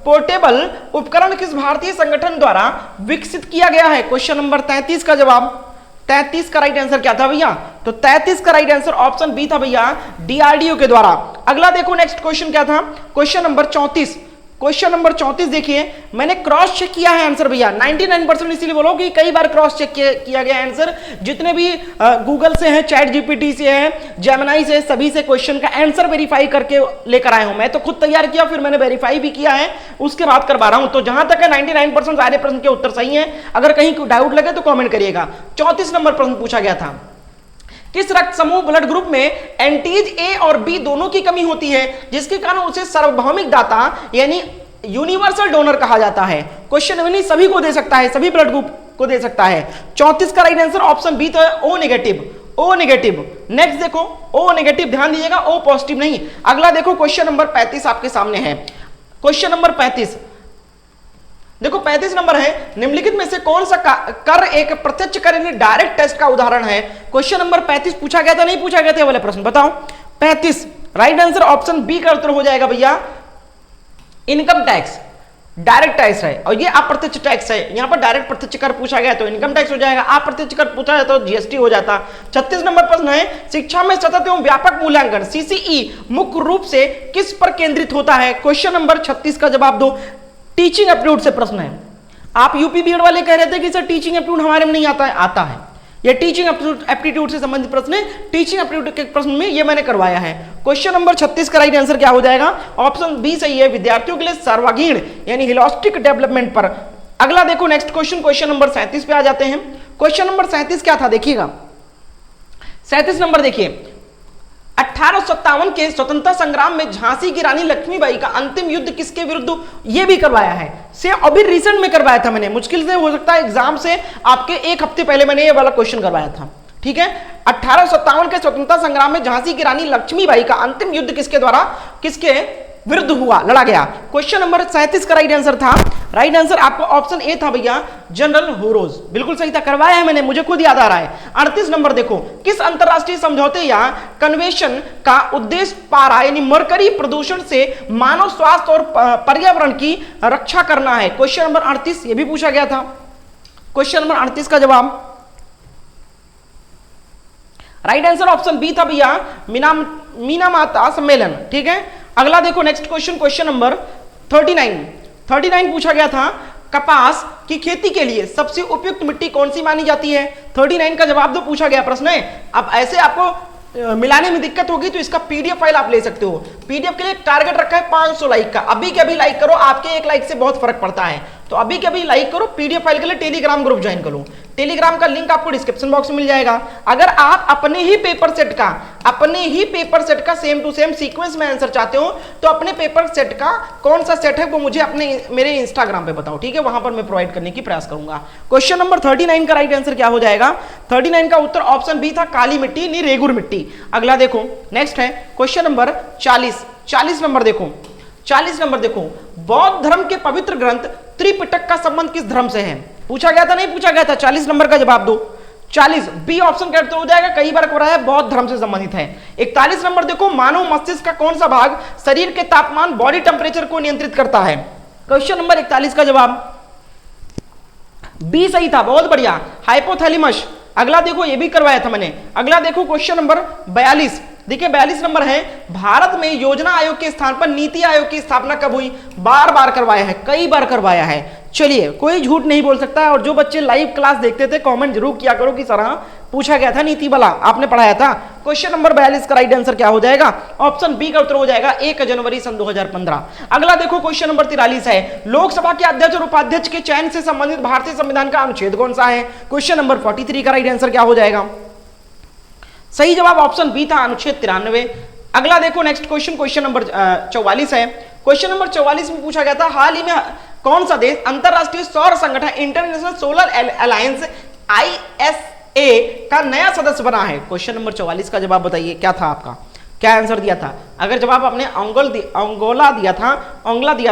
पोर्टेबल उपकरण किस भारतीय संगठन द्वारा विकसित किया गया है? क्वेश्चन नंबर 33 का जवाब, 33 का राइट आंसर क्या था भैया? तो 33 का राइट आंसर ऑप्शन बी था भैया, डीआरडीओ के द्वारा। अगला देखो नेक्स्ट क्वेश्चन क्या था? Question number 34। क्वेश्चन नंबर 34 देखिए, मैंने क्रॉस चेक किया है आंसर भैया 99%, इसीलिए बोलो कि कई बार क्रॉस चेक किया गया आंसर। जितने भी गूगल से है, चैट जीपीटी से है, जेमिनाई से, सभी से क्वेश्चन का आंसर वेरीफाई करके लेकर आया हूं। मैं तो खुद तैयार किया, फिर मैंने वेरीफाई भी किया है, उसके बाद करवा रहा हूं। तो जहां तक है 99% सारे प्रश्न के उत्तर सही है। अगर कहीं डाउट लगे तो कॉमेंट करिएगा। 34 नंबर प्रश्न पूछा गया था, किस रक्त समूह ब्लड ग्रुप में एंटीज ए और बी दोनों की कमी होती है, जिसके कारण उसे सार्वभौमिक दाता यानी यूनिवर्सल डोनर कहा जाता है? क्वेश्चन यानी सभी को दे सकता है, सभी ब्लड ग्रुप को दे सकता है। 34 का राइट आंसर ऑप्शन बी तो है, O negative. O negative. Next देखो, ओ नेगेटिव ध्यान दीजिएगा, ओ पॉजिटिव नहीं। अगला देखो क्वेश्चन नंबर 35 आपके सामने है। क्वेश्चन नंबर 35 देखो, 35 नंबर है, निम्नलिखित में से कौन सा कर एक प्रत्यक्ष कर यानी डायरेक्ट टेस्ट का उदाहरण है? क्वेश्चन नंबर 35 पूछा गया था, नहीं पूछा गया था वाले प्रश्न बताओ? 35 राइट आंसर ऑप्शन बी का उत्तर हो जाएगा भैया, इनकम टैक्स। डायरेक्ट टैक्स है और ये अप्रत्यक्ष टैक्स है। यहां पर डायरेक्ट प्रत्यक्ष कर पूछा गया तो इनकम टैक्स हो जाएगा, अप्रत्यक्ष कर पूछा जाए तो जीएसटी हो जाता। 36 नंबर प्रश्न है, शिक्षा में सतत एवं व्यापक मूल्यांकन सीसीई मुख्य रूप से किस पर केंद्रित होता है? क्वेश्चन नंबर 36 का जवाब दो। टीचिंग एप्टीट्यूड से प्रश्न है। आप यूपी बीएड वाले कह रहे थे कि सर टीचिंग एप्टीट्यूड हमारे में नहीं आता है, आता है। ये टीचिंग एप्टीट्यूड से संबंधित प्रश्न है, टीचिंग एप्टीट्यूड के प्रश्न में ये मैंने करवाया है। क्वेश्चन नंबर 36 का राइट आंसर क्या हो जाएगा? ऑप्शन बी सही है, विद्यार्थियों के लिए सर्वांगीण यानी होलिस्टिक डेवलपमेंट पर। अगला देखो नेक्स्ट क्वेश्चन, क्वेश्चन नंबर 37 पे आ जाते हैं। क्वेश्चन नंबर 37 क्या था देखिएगा, 37 नंबर देखिए, 1857 के स्वतंत्रता संग्राम में झांसी की रानी लक्ष्मीबाई का अंतिम युद्ध किसके विरुद्ध, ये भी करवाया है। से अभी रिसेंट में करवाया था मैंने, मुश्किल से हो सकता है एग्जाम से आपके एक हफ्ते पहले मैंने ये वाला क्वेश्चन करवाया था। ठीक है, 1857 के स्वतंत्रता संग्राम में झांसी की रानी लक्ष्मीबाई का अंतिम युद्ध किसके द्वारा, किसके विरुद्ध हुआ, लड़ा गया? क्वेश्चन नंबर 37 का राइट आंसर था, राइट आंसर आपका ऑप्शन ए था भैया, जनरल होरोज। बिल्कुल सही था, करवाया है मैंने, मुझे खुद याद आ रहा है। 38 नंबर देखो, किस अंतरराष्ट्रीय समझौते या कन्वेंशन का उद्देश्य पारा यानी मरकरी प्रदूषण से मानव स्वास्थ्य और पर्यावरण की रक्षा करना है? क्वेश्चन नंबर 38 ये भी पूछा गया था। क्वेश्चन नंबर 38 का जवाब राइट आंसर ऑप्शन बी था भैया, मीनामाता सम्मेलन। ठीक है, अगला देखो नेक्स्ट क्वेश्चन, क्वेश्चन नंबर 39 पूछा गया था, कपास की खेती के लिए सबसे उपयुक्त मिट्टी कौन सी मानी जाती है? 39 का जवाब दो, पूछा गया प्रश्न है। अब ऐसे आपको मिलाने में दिक्कत होगी तो इसका पीडीएफ फाइल आप ले सकते हो। पीडीएफ के लिए टारगेट रखा है 500 लाइक का, अभी के अभी लाइक करो, आपके एक लाइक से बहुत फर्क पड़ता है। तो अभी के अभी लाइक करो, पीडीएफ फाइल के लिए टेलीग्राम ग्रुप ज्वाइन करो। टेलीग्राम का लिंक आपको डिस्क्रिप्शन बॉक्स में मिल जाएगा। अगर आप अपने ही पेपर सेट का सेम टू सेम सीक्वेंस में आंसर चाहते हो तो अपने पेपर सेट का कौन सा सेट है वो मुझे मेरे इंस्टाग्राम पे बताओ, ठीक है, वहां पर मैं प्रोवाइड करने की प्रयास करूंगा। क्वेश्चन नंबर 39 का राइट आंसर क्या हो जाएगा? 39 का उत्तर ऑप्शन बी था, काली मिट्टी नहीं रेगुर मिट्टी। अगला देखो, नेक्स्ट है क्वेश्चन नंबर 40 नंबर देखो, 40 नंबर देखो, बौद्ध धर्म के पवित्र ग्रंथ त्रिपिटक का संबंध किस धर्म से है? पूछा गया था, नहीं पूछा गया था? 40 नंबर का जवाब दो। 40 बी ऑप्शन करेक्ट हो जाएगा, कई बार हो रहा है, बौद्ध धर्म से संबंधित है। 41 नंबर देखो, मानव मस्तिष्क का कौन सा भाग शरीर के तापमान बॉडी टेम्परेचर को नियंत्रित करता है? क्वेश्चन नंबर 41 का जवाब बी सही था, बहुत बढ़िया, हाइपोथैलेमस। अगला देखो, ये भी करवाया था मैंने। अगला देखो क्वेश्चन नंबर 42, देखिए 42 नंबर है, भारत में योजना आयोग के स्थान पर नीति आयोग की स्थापना कब हुई? बार बार करवाया है, कई बार करवाया है। चलिए, कोई झूठ नहीं बोल सकता है। और जो बच्चे लाइव क्लास देखते थे कमेंट जरूर किया करो कि सर हाँ पूछा गया था नीति वाला, आपने पढ़ाया था। क्वेश्चन नंबर 42 का राइट आंसर क्या हो जाएगा? ऑप्शन बी का उत्तर हो जाएगा 1 जनवरी सन 2015। अगला देखो क्वेश्चन नंबर 43 है, लोकसभा के अध्यक्ष और उपाध्यक्ष के चयन से संबंधित भारतीय संविधान का अनुच्छेद कौन सा है? क्वेश्चन नंबर 43 का राइट आंसर क्या हो जाएगा? सही जवाब ऑप्शन बी था, अनुच्छेद 93। अगला देखो नेक्स्ट क्वेश्चन, क्वेश्चन नंबर 44 है। क्वेश्चन नंबर 44 में पूछा गया था, हाल ही में कौन सा देश अंतरराष्ट्रीय सौर संगठन इंटरनेशनल सोलर अलायंस ISA का नया सदस्य बना है? क्वेश्चन नंबर 44 का जवाब बताइए, क्या था आपका, क्या आंसर दिया था? अगर जवाब आपने अंगोला दिया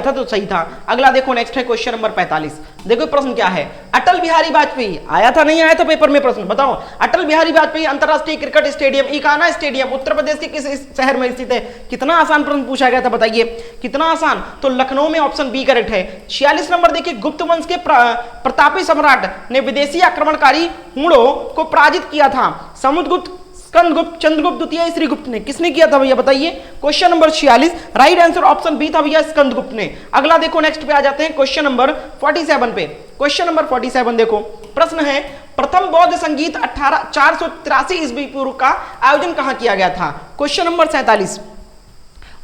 था तो सही था। अगला देखो नेक्स्ट है क्वेश्चन नंबर 45, देखो प्रश्न क्या है, अटल बिहारी वाजपेयी, आया था नहीं आया था पेपर में प्रश्न, बताओ। अटल बिहारी वाजपेयी अंतरराष्ट्रीय cricket stadium Ekana stadium Uttar Pradesh के किस शहर में स्थित है? कितना आसान प्रश्न पूछा गया था, बताइए कितना आसान। तो लखनऊ में, ऑप्शन बी करेक्ट है। 46 नंबर देखिए, गुप्त वंश के प्रतापी सम्राट ने विदेशी आक्रमणकारी हुणों को पराजित किया था? समुद्रगुप्त, स्कंदगुप्त, चंद्रगुप्त द्वितीय, श्रीगुप्त ने? किसने किया था भैया बताइए? Question number 46 right answer option B था भैया, स्कंदगुप्त ने। अगला देखो नेक्स्ट पे आ जाते हैं क्वेश्चन नंबर 47 पे। क्वेश्चन नंबर 47 देखो, प्रश्न है, प्रथम बौद्ध संगीत 483 ईस्वी पूर्व का आयोजन कहां किया गया था? क्वेश्चन नंबर 47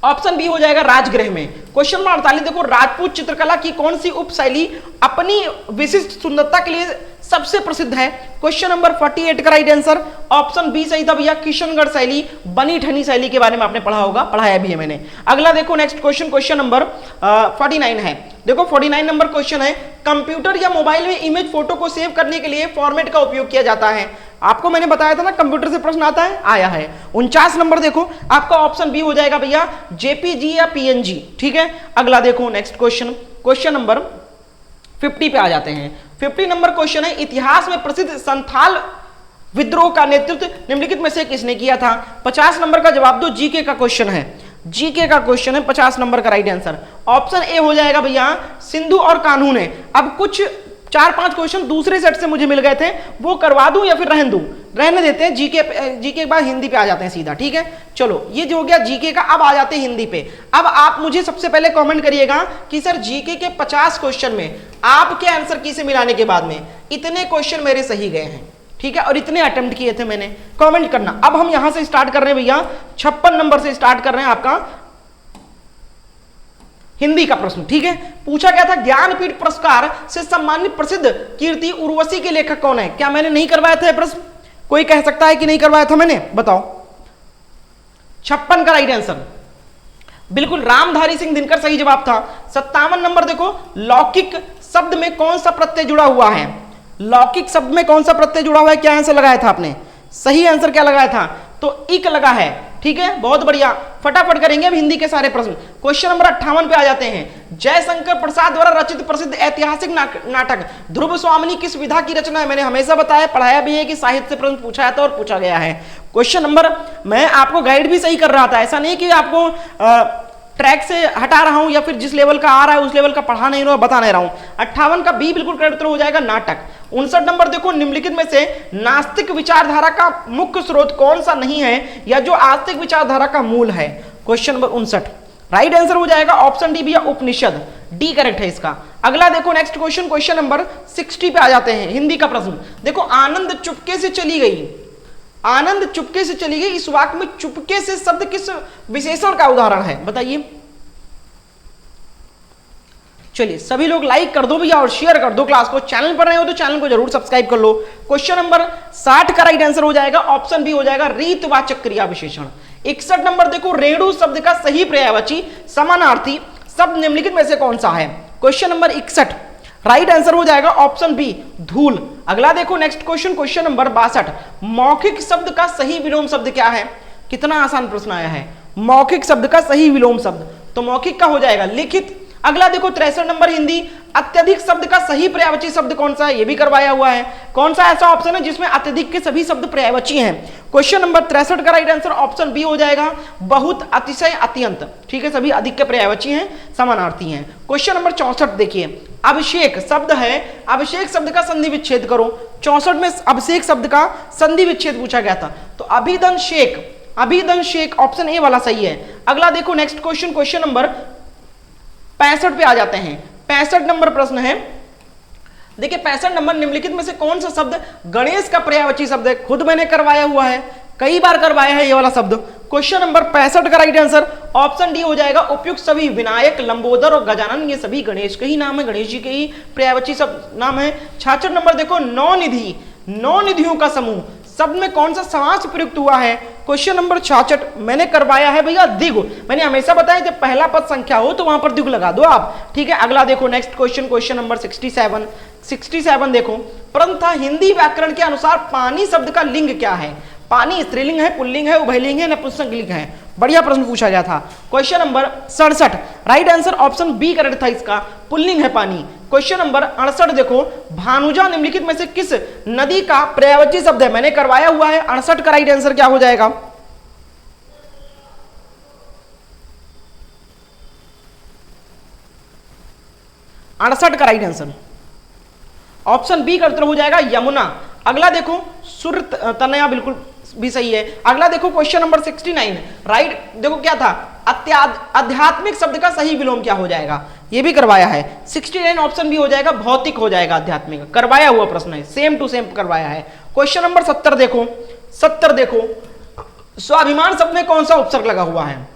ऑप्शन बी हो जाएगा राजगृह में। क्वेश्चन नंबर 48 देखो, राजपूत चित्रकला की कौन सी उपशैली अपनी विशिष्ट सुंदरता के लिए सबसे प्रसिद्ध है? क्वेश्चन नंबर 48 का राइट आंसर ऑप्शन बी सही था भैया, किशनगढ़ शैली, बनी ठनी शैली के बारे में आपने पढ़ा होगा, पढ़ाया भी है मैंने। अगला देखो नेक्स्ट क्वेश्चन, क्वेश्चन नंबर 49 है। देखो 49 नंबर क्वेश्चन है, कंप्यूटर या मोबाइल में इमेज फोटो को सेव करने के लिए फॉर्मेट का उपयोग किया जाता है? आपको मैंने बताया था ना कंप्यूटर से प्रश्न आता है, आया है। 49 नंबर देखो, आपका ऑप्शन बी हो जाएगा भैया, जेपीजी या पीएनजी, ठीक है। अगला देखो नेक्स्ट क्वेश्चन, क्वेश्चन नंबर 50 पे आ जाते हैं। 50 नंबर क्वेश्चन है, इतिहास में प्रसिद्ध संथाल विद्रोह का नेतृत्व निम्नलिखित में से किसने किया था? 50 नंबर का जवाब दो, जीके का क्वेश्चन है, जीके का क्वेश्चन है, 50 नंबर का राइट आंसर ऑप्शन ए हो जाएगा भैया, सिंधु और कान्हू ने। अब कुछ 4-5 क्वेश्चन दूसरे सेट से मुझे मिल गए थे, वो करवा दूं या फिर रहने देते हैं? जीके के बाद हिंदी पे आ जाते हैं सीधा, ठीक है। चलो ये जो हो गया जीके का, अब आ जाते हैं हिंदी पे। अब आप मुझे सबसे पहले कमेंट करिएगा कि सर जीके के 50 क्वेश्चन में आपके आंसर की से मिलाने के बाद में इतने क्वेश्चन मेरे सही गए हैं, ठीक है, और इतने अटेम्प्ट किए थे मैंने, कमेंट करना। अब हम यहां से स्टार्ट कर रहे हैं भैया, 56 नंबर से स्टार्ट कर रहे हैं आपका हिंदी का प्रश्न, ठीक है। पूछा गया था, ज्ञानपीठ पुरस्कार से सम्मानित प्रसिद्ध कीर्ति उर्वशी के लेखक कौन है? क्या मैंने नहीं करवाया था प्रश्न? कोई कह सकता है कि नहीं करवाया था मैंने, बताओ। 56 का राइट आंसर बिल्कुल रामधारी सिंह दिनकर सही जवाब था। 57 नंबर देखो, लौकिक शब्द में कौन सा प्रत्यय जुड़ा हुआ है? लौकिक शब्द में कौन सा प्रत्यय जुड़ा हुआ है? क्या आंसर लगाया था आपने? सही आंसर क्या लगाया था? तो इक लगा है, ठीक है, बहुत बढ़िया। फटाफट करेंगे अब हिंदी के सारे प्रश्न। क्वेश्चन नंबर 58 पे आ जाते हैं। जयशंकर प्रसाद द्वारा रचित प्रसिद्ध ऐतिहासिक नाटक ध्रुव स्वामिनी किस विधा की रचना है? मैंने हमेशा बताया, पढ़ाया भी है कि साहित्य से प्रश्न पूछा था और पूछा गया है। क्वेश्चन नंबर, मैं आपको गाइड भी सही कर रहा था, ऐसा नहीं कि आपको ट्रैक से हटा रहा हूं या फिर जिस लेवल का आ रहा है उस लेवल का पढ़ा नहीं रहा, बता नहीं रहा हूं। 58 का बी बिल्कुल करेक्ट उत्तर हो जाएगा, नाटक। 59 नंबर देखो, निम्नलिखित में से नास्तिक विचारधारा का मुख्य स्रोत कौन सा नहीं है या जो आस्तिक विचारधारा का मूल है? क्वेश्चन नंबर 59 राइट आंसर हो जाएगा ऑप्शन डी भैया, उपनिषद, डी करेक्ट है इसका। अगला देखो नेक्स्ट क्वेश्चन, क्वेश्चन नंबर 60 पे आ जाते हैं, हिंदी का प्रश्न। देखो, आनंद चुपके से चली गई, आनंद चुपके से चली गई, इस वाक्य में चुपके से शब्द किस विशेषण का उदाहरण है? बताइए। चलिए सभी लोग लाइक कर दो भैया और शेयर कर दो क्लास को। चैनल पर नए हो तो चैनल को जरूर सब्सक्राइब कर लो। क्वेश्चन नंबर 60 का राइट आंसर हो जाएगा ऑप्शन बी हो जाएगा रीतवाचक क्रिया विशेषण। 61 नंबर देखो, रेणु शब्द का सही पर्यायवाची समानार्थी शब्द निम्नलिखित में से कौन सा है? क्वेश्चन नंबर 61 राइट आंसर हो जाएगा ऑप्शन बी धूल। अगला देखो नेक्स्ट क्वेश्चन, क्वेश्चन नंबर 62 मौखिक शब्द का सही विलोम शब्द क्या है? कितना आसान प्रश्न आया है। मौखिक शब्द का सही विलोम शब्द, तो मौखिक का हो जाएगा लिखित। अगला देखो 63 नंबर हिंदी, अत्यधिक शब्द का सही पर्यायवाची शब्द कौन सा है? ये भी करवाया हुआ है। कौन सा ऐसा ऑप्शन है जिसमें अत्यधिक के सभी शब्द पर्यायवाची हैं? क्वेश्चन नंबर 63 का राइट आंसर ऑप्शन बी हो जाएगा बहुत, अतिशय, अत्यंत। ठीक है, सभी अधिक के पर्यायवाची हैं, समानार्थी हैं। क्वेश्चन नंबर 64 देखिए, अभिषेक शब्द है, अभिषेक शब्द का संधि विच्छेद करो। 64 में अभिषेक शब्द का संधि विच्छेद पूछा गया था, तो अभिधन शेख, अभिधन शेख ऑप्शन ए वाला सही है। अगला देखो नेक्स्ट क्वेश्चन, क्वेश्चन नंबर 65 पे आ जाते हैं। 65 नंबर प्रश्न है, देखिए 65 नंबर निम्नलिखित में से कौन सा शब्द गणेश का पर्यायवाची शब्द है? खुद मैंने करवाया हुआ है, कई बार करवाया है ये वाला शब्द। क्वेश्चन नंबर 65 का राइट आंसर ऑप्शन डी हो जाएगा उपयुक्त सभी विनायक, लंबोदर और गजानन ये सभी गणेश के ही नाम है, गणेश जी के ही पर्यायवाची शब्द नाम है। 66 नंबर देखो, नौ निधि, नौ निधियों का समूह शब्द में कौन सा समास प्रयुक्त हुआ है? क्वेश्चन नंबर 66 मैंने करवाया है भैया द्विगु। मैंने हमेशा बताया जब पहला पद संख्या हो तो वहां पर द्विगु लगा दो आप। ठीक है, अगला देखो नेक्स्ट क्वेश्चन, क्वेश्चन नंबर 67 देखो, प्रथम हिंदी व्याकरण के अनुसार पानी शब्द का लिंग क्या है? पानी स्त्रीलिंग है, पुल्लिंग है, उभयलिंग है, नपुंसकलिंग है? बढ़िया प्रश्न पूछा गया था। Question number 67 right answer option B correct था, इसका पुल्लिंग है पानी। क्वेश्चन नंबर 68 देखो, भानुजा निम्नलिखित में से किस नदी का पर्यायवाची शब्द है? मैंने करवाया हुआ है। 68 का राइट आंसर क्या हो जाएगा? 68 का राइट आंसर ऑप्शन बी का उत्तर हो जाएगा यमुना। अगला देखो सुर तनया, बिल्कुल भी सही है। अगला देखो क्वेश्चन नंबर 69 राइट, देखो क्या था, आध्यात्मिक शब्द का सही विलोम क्या हो जाएगा? ये भी करवाया है। 69 ऑप्शन भी हो जाएगा भौतिक हो जाएगा, आध्यात्मिक करवाया हुआ प्रश्न है, सेम टू सेम करवाया है। क्वेश्चन नंबर 70 देखो, 70 देखो, स्वाभिमान शब्द में कौन सा उपसर्ग लगा हुआ है?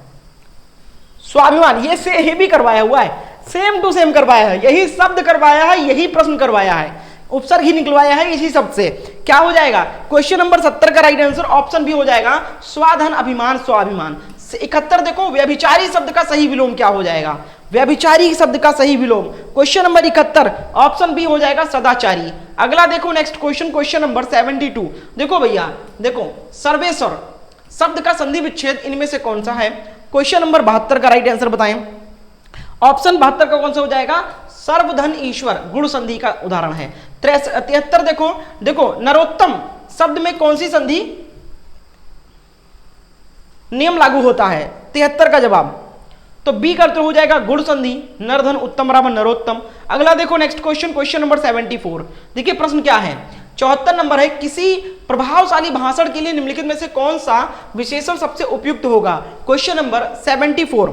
स्वाभिमान, ये से ही भी करवाया हुआ है, सेम टू सेम करवाया है, यही शब्द करवाया है, यही प्रश्न करवाया है, उपसर्ग ही निकलवाया है इसी शब्द से। क्या हो जाएगा? क्वेश्चन नंबर 70 का राइट आंसर ऑप्शन भी हो जाएगा स्वाधन अभिमान, स्वाभिमान। 71 देखो, व्यभिचारी शब्द का सही विलोम क्या हो जाएगा? व्यभिचारी शब्द का सही विलोम क्वेश्चन नंबर 71 ऑप्शन बी हो जाएगा सदाचारी। अगला देखो नेक्स्ट क्वेश्चन, क्वेश्चन नंबर 72 देखो भैया, देखो सर्वेश्वर शब्द का संधि विच्छेद इनमें से कौन सा है? क्वेश्चन नंबर 72 का राइट आंसर बताएं। ऑप्शन 72 का कौन सा हो जाएगा? सर्वधन ईश्वर, गुण संधि का उदाहरण है। 73 देखो, देखो नरोत्तम शब्द में कौन सी संधि नियम लागू होता है? 73 का जवाब तो बी का उत्तर हो जाएगा गुण संधि, नरधन उत्तम बराबर नरोत्तम। अगला देखो नेक्स्ट क्वेश्चन, क्वेश्चन नंबर 74 देखिए प्रश्न क्या है, 74 नंबर है, किसी प्रभावशाली भाषण के लिए निम्नलिखित में से कौन सा विशेषण सबसे उपयुक्त होगा? Question number 74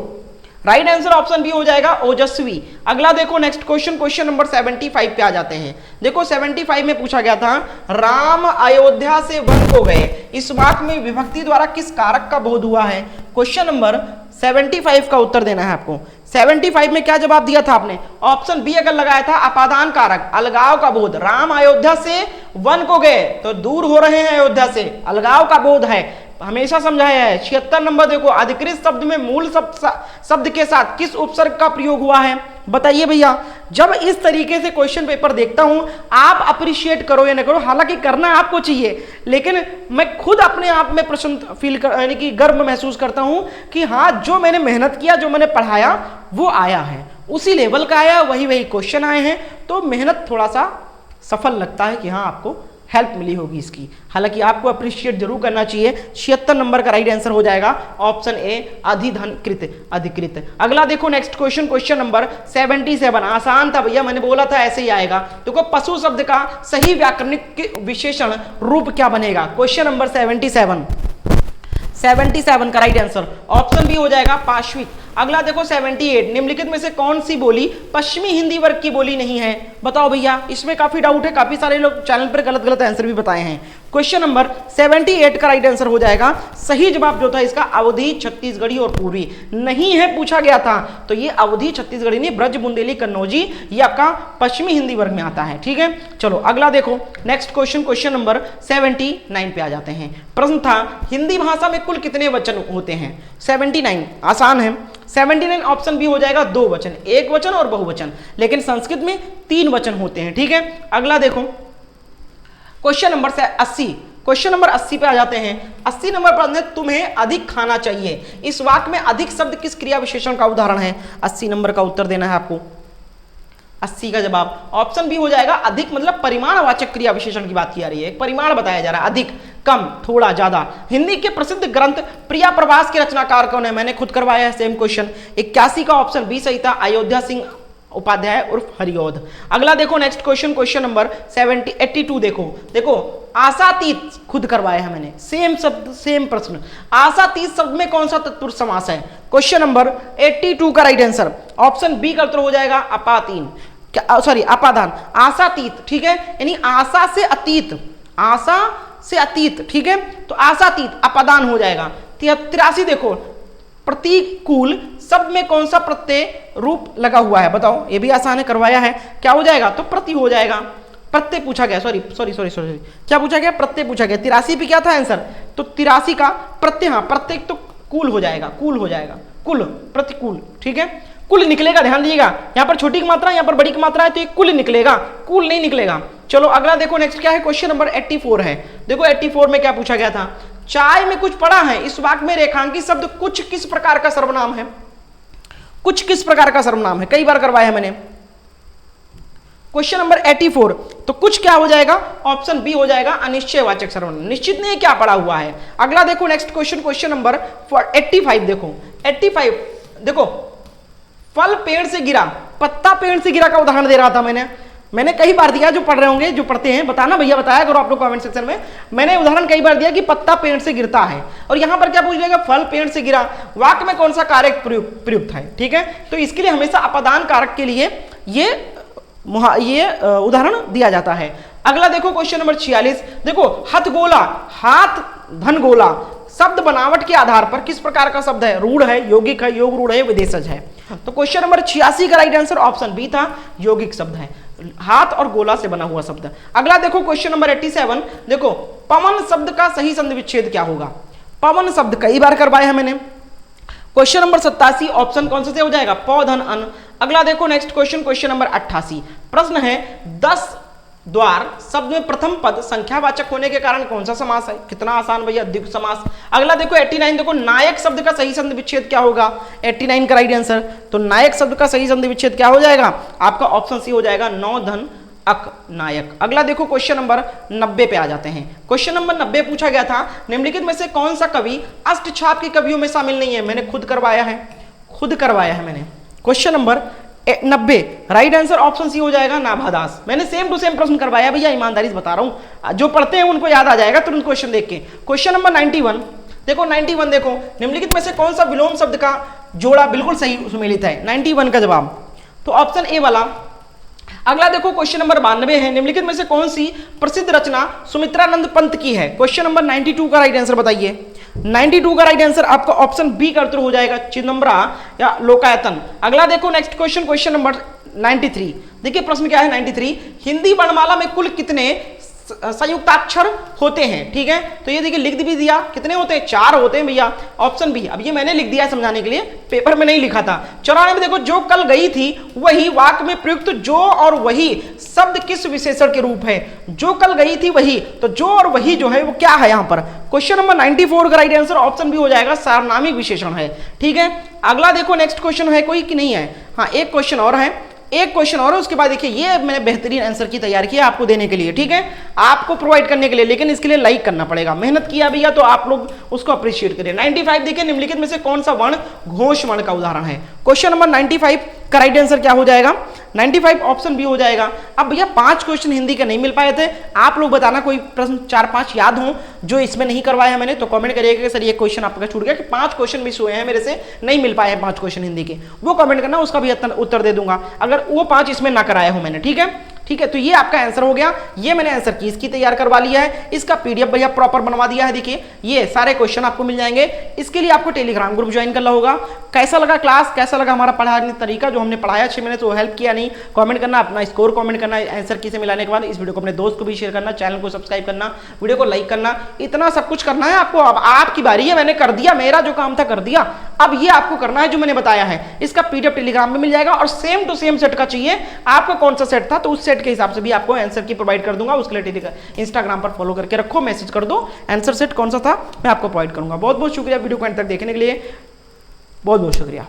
right answer option B हो जाएगा ओजस्वी। अगला देखो नेक्स्ट क्वेश्चन, क्वेश्चन नंबर 75 पे आ जाते हैं। देखो 75 में पूछा गया था, राम अयोध्या से वन को गए, इस वाक्य में विभक्ति द्वारा किस कारक का बोध हुआ है? क्वेश्चन नंबर 75 का उत्तर देना है आपको। 75 में क्या जवाब दिया था आपने? ऑप्शन बी अगर लगाया था अपादान कारक, अलगाव का बोध। राम अयोध्या से वन को गए तो दूर हो रहे हैं अयोध्या से, अलगाव का बोध है, हमेशा समझाया है। 76 नंबर देखो, अधिकृत शब्द में मूल शब्द के साथ किस उपसर्ग का प्रयोग हुआ है? बताइए भैया। जब इस तरीके से क्वेश्चन पेपर देखता हूं, आप अप्रिशिएट करो या न करो, हालांकि करना आपको चाहिए, लेकिन मैं खुद अपने आप में प्रसन्न फील कर, यानी कि गर्व महसूस करता हूं कि हाँ, जो मैंने मेहनत किया, जो मैंने पढ़ाया वो आया है, उसी लेवल का आया, वही क्वेश्चन आए हैं, तो मेहनत थोड़ा सा सफल लगता है कि हाँ आपको हेल्प मिली होगी इसकी। हालांकि आपको अप्रिशिएट जरूर करना चाहिए। 76 नंबर का राइट आंसर हो जाएगा ऑप्शन ए अधिधनकृत, अधिकृत। अगला देखो नेक्स्ट क्वेश्चन, क्वेश्चन नंबर 77 आसान था भैया, मैंने बोला था ऐसे ही आएगा। देखो पशु शब्द का सही व्याकरणिक विशेषण रूप क्या बनेगा? क्वेश्चन नंबर 77 का राइट आंसर ऑप्शन बी हो जाएगा पाश्विक। अगला देखो 78, निम्नलिखित में से कौन सी बोली पश्चिमी हिंदी वर्ग की बोली नहीं है? बताओ भैया, इसमें काफी डाउट है, काफी सारे लोग चैनल पर गलत गलत आंसर भी बताए हैं। क्वेश्चन नंबर 78 का राइट आंसर हो जाएगा, सही जवाब जो था इसका अवधी, छत्तीसगढ़ी और पूर्वी। नहीं है पूछा गया था, तो ये अवधी, छत्तीसगढ़ी नहीं, ब्रज, बुंदेली, कन्नौजी, ये आपका पश्चिमी हिंदी वर्ग में आता है। ठीक है, चलो अगला देखो नेक्स्ट क्वेश्चन, क्वेश्चन नंबर 79 पे आ जाते हैं। प्रश्न था हिंदी भाषा में कुल कितने वचन होते हैं? 79 आसान है। 79 ऑप्शन बी हो जाएगा 2 वचन, 1 वचन और बहुवचन, लेकिन संस्कृत में 3 वचन होते हैं। ठीक है, अगला देखो क्वेश्चन नंबर 80, क्वेश्चन नंबर 80 पे आ जाते हैं। 80 नंबर प्रश्न है, तुम्हें अधिक खाना चाहिए। इस वाक्य में अधिक शब्द किस क्रिया विशेषण का उदाहरण है? 80 नंबर का उत्तर देना है आपको। 80 का जवाब ऑप्शन बी हो जाएगा, अधिक मतलब परिमाणवाचक क्रिया विशेषण की बात की जा रही है, एक परिमाण बताया जा रहा है, अधिक, कम, थोड़ा, ज्यादा। हिंदी के प्रसिद्ध ग्रंथ प्रिया प्रवास के रचनाकार कौन है? मैंने खुद करवाया है सेम क्वेश्चन। 81 का ऑप्शन बी सही था, अयोध्या सिंह उपाध्याय उर्फ हरिऔध। अगला देखो नेक्स्ट क्वेश्चन, क्वेश्चन नंबर 82 देखो आशातीत खुद करवाया है मैंने, सेम शब्द सेम प्रश्न। आशातीत शब्द में कौन सा तत्पुरुष समास है? क्वेश्चन नंबर 82 का राइट आंसर ऑप्शन बी का उत्तर हो जाएगा अपातीन, सॉरी अपादान। आशातीत, ठीक है, यानी आशा से अतीत, आशा से अतीत, ठीक है, तो आशातीत अपादान हो जाएगा। 83 देखो प्रतिकूल शब्द में कौन सा प्रत्यय रूप लगा हुआ है? बताओ, ये भी आसान है, करवाया है, क्या हो जाएगा? तो प्रति हो जाएगा, प्रत्यय पूछा गया, सॉरी क्या पूछा गया? प्रत्यय पूछा गया। 83 पे क्या था आंसर? तो 83 का प्रत्यय, हाँ प्रत्यय तो कूल हो जाएगा, कूल हो जाएगा, कुल, प्रतिकूल, ठीक है, कुल निकलेगा, ध्यान दीजिएगा, यहाँ पर छोटी की मात्रा, यहाँ पर बड़ी की मात्रा है, तो ये कुल निकलेगा, कुल नहीं निकलेगा। चलो अगला देखो नेक्स्ट क्या है, क्वेश्चन नंबर 84 है। देखो 84 में क्या पूछा गया था? चाय में कुछ पड़ा है, इस वाक्य में रेखांकित शब्द कुछ किस प्रकार का सर्वनाम है? कुछ किस प्रकार का सर्वनाम है? कई बार करवाया है मैंने। क्वेश्चन नंबर 84, तो कुछ क्या हो जाएगा? ऑप्शन बी हो जाएगा अनिश्चयवाचक सर्वनाम, निश्चित नहीं क्या पड़ा हुआ है। अगला देखो नेक्स्ट क्वेश्चन, क्वेश्चन नंबर 85 देखो 85 देखो, फल पेड़ से गिरा, पत्ता पेड़ से गिरा का उदाहरण दे रहा था मैंने कई बार दिया, जो पढ़ रहे होंगे, जो पढ़ते हैं बताना भैया, बताया करो आप लोग कमेंट सेक्शन में। मैंने उदाहरण कई बार दिया कि पत्ता पेड़ से गिरता है, और यहां पर क्या पूछ लेगा? फल पेड़ से गिरा, वाक्य में कौन सा कारक प्रयुक्त है? ठीक है, तो इसके लिए हमेशा अपादान कारक के लिए ये उदाहरण दिया जाता है। अगला देखो क्वेश्चन नंबर 46 देखो, हथगोला, हाथ धन गोला, शब्द बनावट के आधार पर किस प्रकार का शब्द है? रूढ़ है, यौगिक है, योग रूढ़ है, विदेशज है। तो क्वेश्चन नंबर 86 का राइट आंसर ऑप्शन बी था, यौगिक शब्द है, हाथ और गोला से बना हुआ शब्द। अगला देखो क्वेश्चन नंबर 87 देखो, पवन शब्द का सही संधि विच्छेद क्या होगा? पवन शब्द कई बार करवाया है मैंने। क्वेश्चन नंबर 87 ऑप्शन कौन से हो जाएगा? प धन अन। अगला देखो नेक्स्ट क्वेश्चन, क्वेश्चन नंबर 88 प्रश्न है, 10 द्वार शब्द में प्रथम पद संख्यावाचक होने के कारण कौन सा समास है? कितना आसान भैया, द्विगु समास। अगला देखो 89 देखो, नायक शब्द का सही संधि विच्छेद क्या होगा? 89 का राइट आंसर, तो नायक शब्द का सही संधि विच्छेद क्या हो जाएगा? आपका ऑप्शन सी हो जाएगा, नौ धन अक नायक। अगला देखो क्वेश्चन नंबर 90 पे आ जाते हैं। क्वेश्चन नंबर 90 पूछा गया था, निम्नलिखित में से कौन सा कवि अष्टछाप के कवियों में शामिल नहीं है? मैंने खुद करवाया है मैंने। Question number 90 right answer option C हो जाएगा, नाभादास। मैंने सेम टू सेम प्रश्न करवाया भैया, ईमानदारी से बता रहा हूं, जो पढ़ते हैं उनको याद आ जाएगा तुरंत क्वेश्चन देख के। क्वेश्चन नंबर 91 देखो, 91 देखो, निम्नलिखित में से कौन सा विलोम शब्द का जोड़ा बिल्कुल सही सुमेलित है? 91 का जवाब तो ऑप्शन ए वाला। अगला देखो क्वेश्चन नंबर 92 है, निम्नलिखित में से कौन सी प्रसिद्ध रचना सुमित्रानंद पंत की है? क्वेश्चन नंबर 92 का राइट आंसर बताइए। 92 का राइट आंसर आपका ऑप्शन बी का उत्तर हो जाएगा, चिदंबरा या लोकायतन। अगला देखो नेक्स्ट क्वेश्चन, क्वेश्चन नंबर 93 देखिए प्रश्न क्या है 93, हिंदी वर्णमाला में कुल कितने संयुक्ताक्षर होते हैं? ठीक है, तो ये देखिए लिख भी दिया, कितने होते हैं? 4 होते हैं भैया, ऑप्शन बी। अब ये मैंने लिख दिया समझाने के लिए, पेपर में नहीं लिखा था। 94 में देखो, जो कल गई थी वही वाक्य में प्रयुक्त जो और वही शब्द किस विशेषण के रूप है? जो कल गई थी वही, तो जो और वही जो है वो क्या है यहाँ पर? क्वेश्चन नंबर 94 का राइट आंसर ऑप्शन बी हो जाएगा, सार्वनामिक विशेषण है। ठीक है, अगला देखो नेक्स्ट क्वेश्चन है कोई कि नहीं है? हाँ, एक क्वेश्चन और है, उसके बाद देखिए ये मैंने बेहतरीन आंसर की तैयार किया आपको देने के लिए, ठीक है, आपको प्रोवाइड करने के लिए, लेकिन इसके लिए लाइक करना पड़ेगा। मेहनत किया भैया तो आप लोग उसको अप्रिशिएट करें। 95 देखिए, निम्नलिखित में से कौन सा वर्ण घोष वर्ण का उदाहरण है? क्वेश्चन नंबर 95 करेक्ट आंसर क्या हो जाएगा 95 ऑप्शन बी हो जाएगा। अब भैया 5 क्वेश्चन हिंदी के नहीं मिल पाए थे, आप लोग बताना कोई प्रश्न 4-5 याद हो जो इसमें नहीं करवाया मैंने, तो कमेंट करिएगा कि सर ये क्वेश्चन आपका छूट गया, कि 5 क्वेश्चन मिस हुए हैं मेरे से, नहीं मिल पाए हैं 5 क्वेश्चन हिंदी के, वो कमेंट करना, उसका भी उत्तर दे दूंगा अगर वो 5 इसमें ना कराया हो मैंने। ठीक है, ठीक है, तो ये आपका आंसर हो गया। ये मैंने आंसर की इसकी तैयार करवा लिया है, इसका पीडीएफ भैया प्रॉपर बनवा दिया है। देखिए ये सारे क्वेश्चन आपको मिल जाएंगे। इसके लिए आपको टेलीग्राम ग्रुप ज्वाइन करना होगा। कैसा लगा क्लास, कैसा लगा हमारा पढ़ाने तरीका जो हमने पढ़ाया 6 महीने, तो हेल्प किया नहीं, कमेंट करना, अपना स्कोर कमेंट करना आंसर की से मिलाने के बाद। इस वीडियो को अपने दोस्त को भी शेयर करना, चैनल को सब्सक्राइब करना, वीडियो को लाइक करना, इतना सब कुछ करना है आपको। अब आपकी बारी है, मैंने कर दिया, मेरा जो काम था कर दिया, अब ये आपको करना है जो मैंने बताया है। इसका पीडीएफ टेलीग्राम में मिल जाएगा और सेम टू सेम सेट का चाहिए आपको, कौन सा सेट था तो उस सेट के हिसाब से भी आपको आंसर की प्रोवाइड कर दूंगा। उसके लिए इंस्टाग्राम पर फॉलो करके रखो, मैसेज कर दो, आंसर सेट कौन सा था मैं आपको प्रोवाइड करूंगा। बहुत बहुत शुक्रिया वीडियो को अंत तक देखने के लिए, बहुत बहुत शुक्रिया।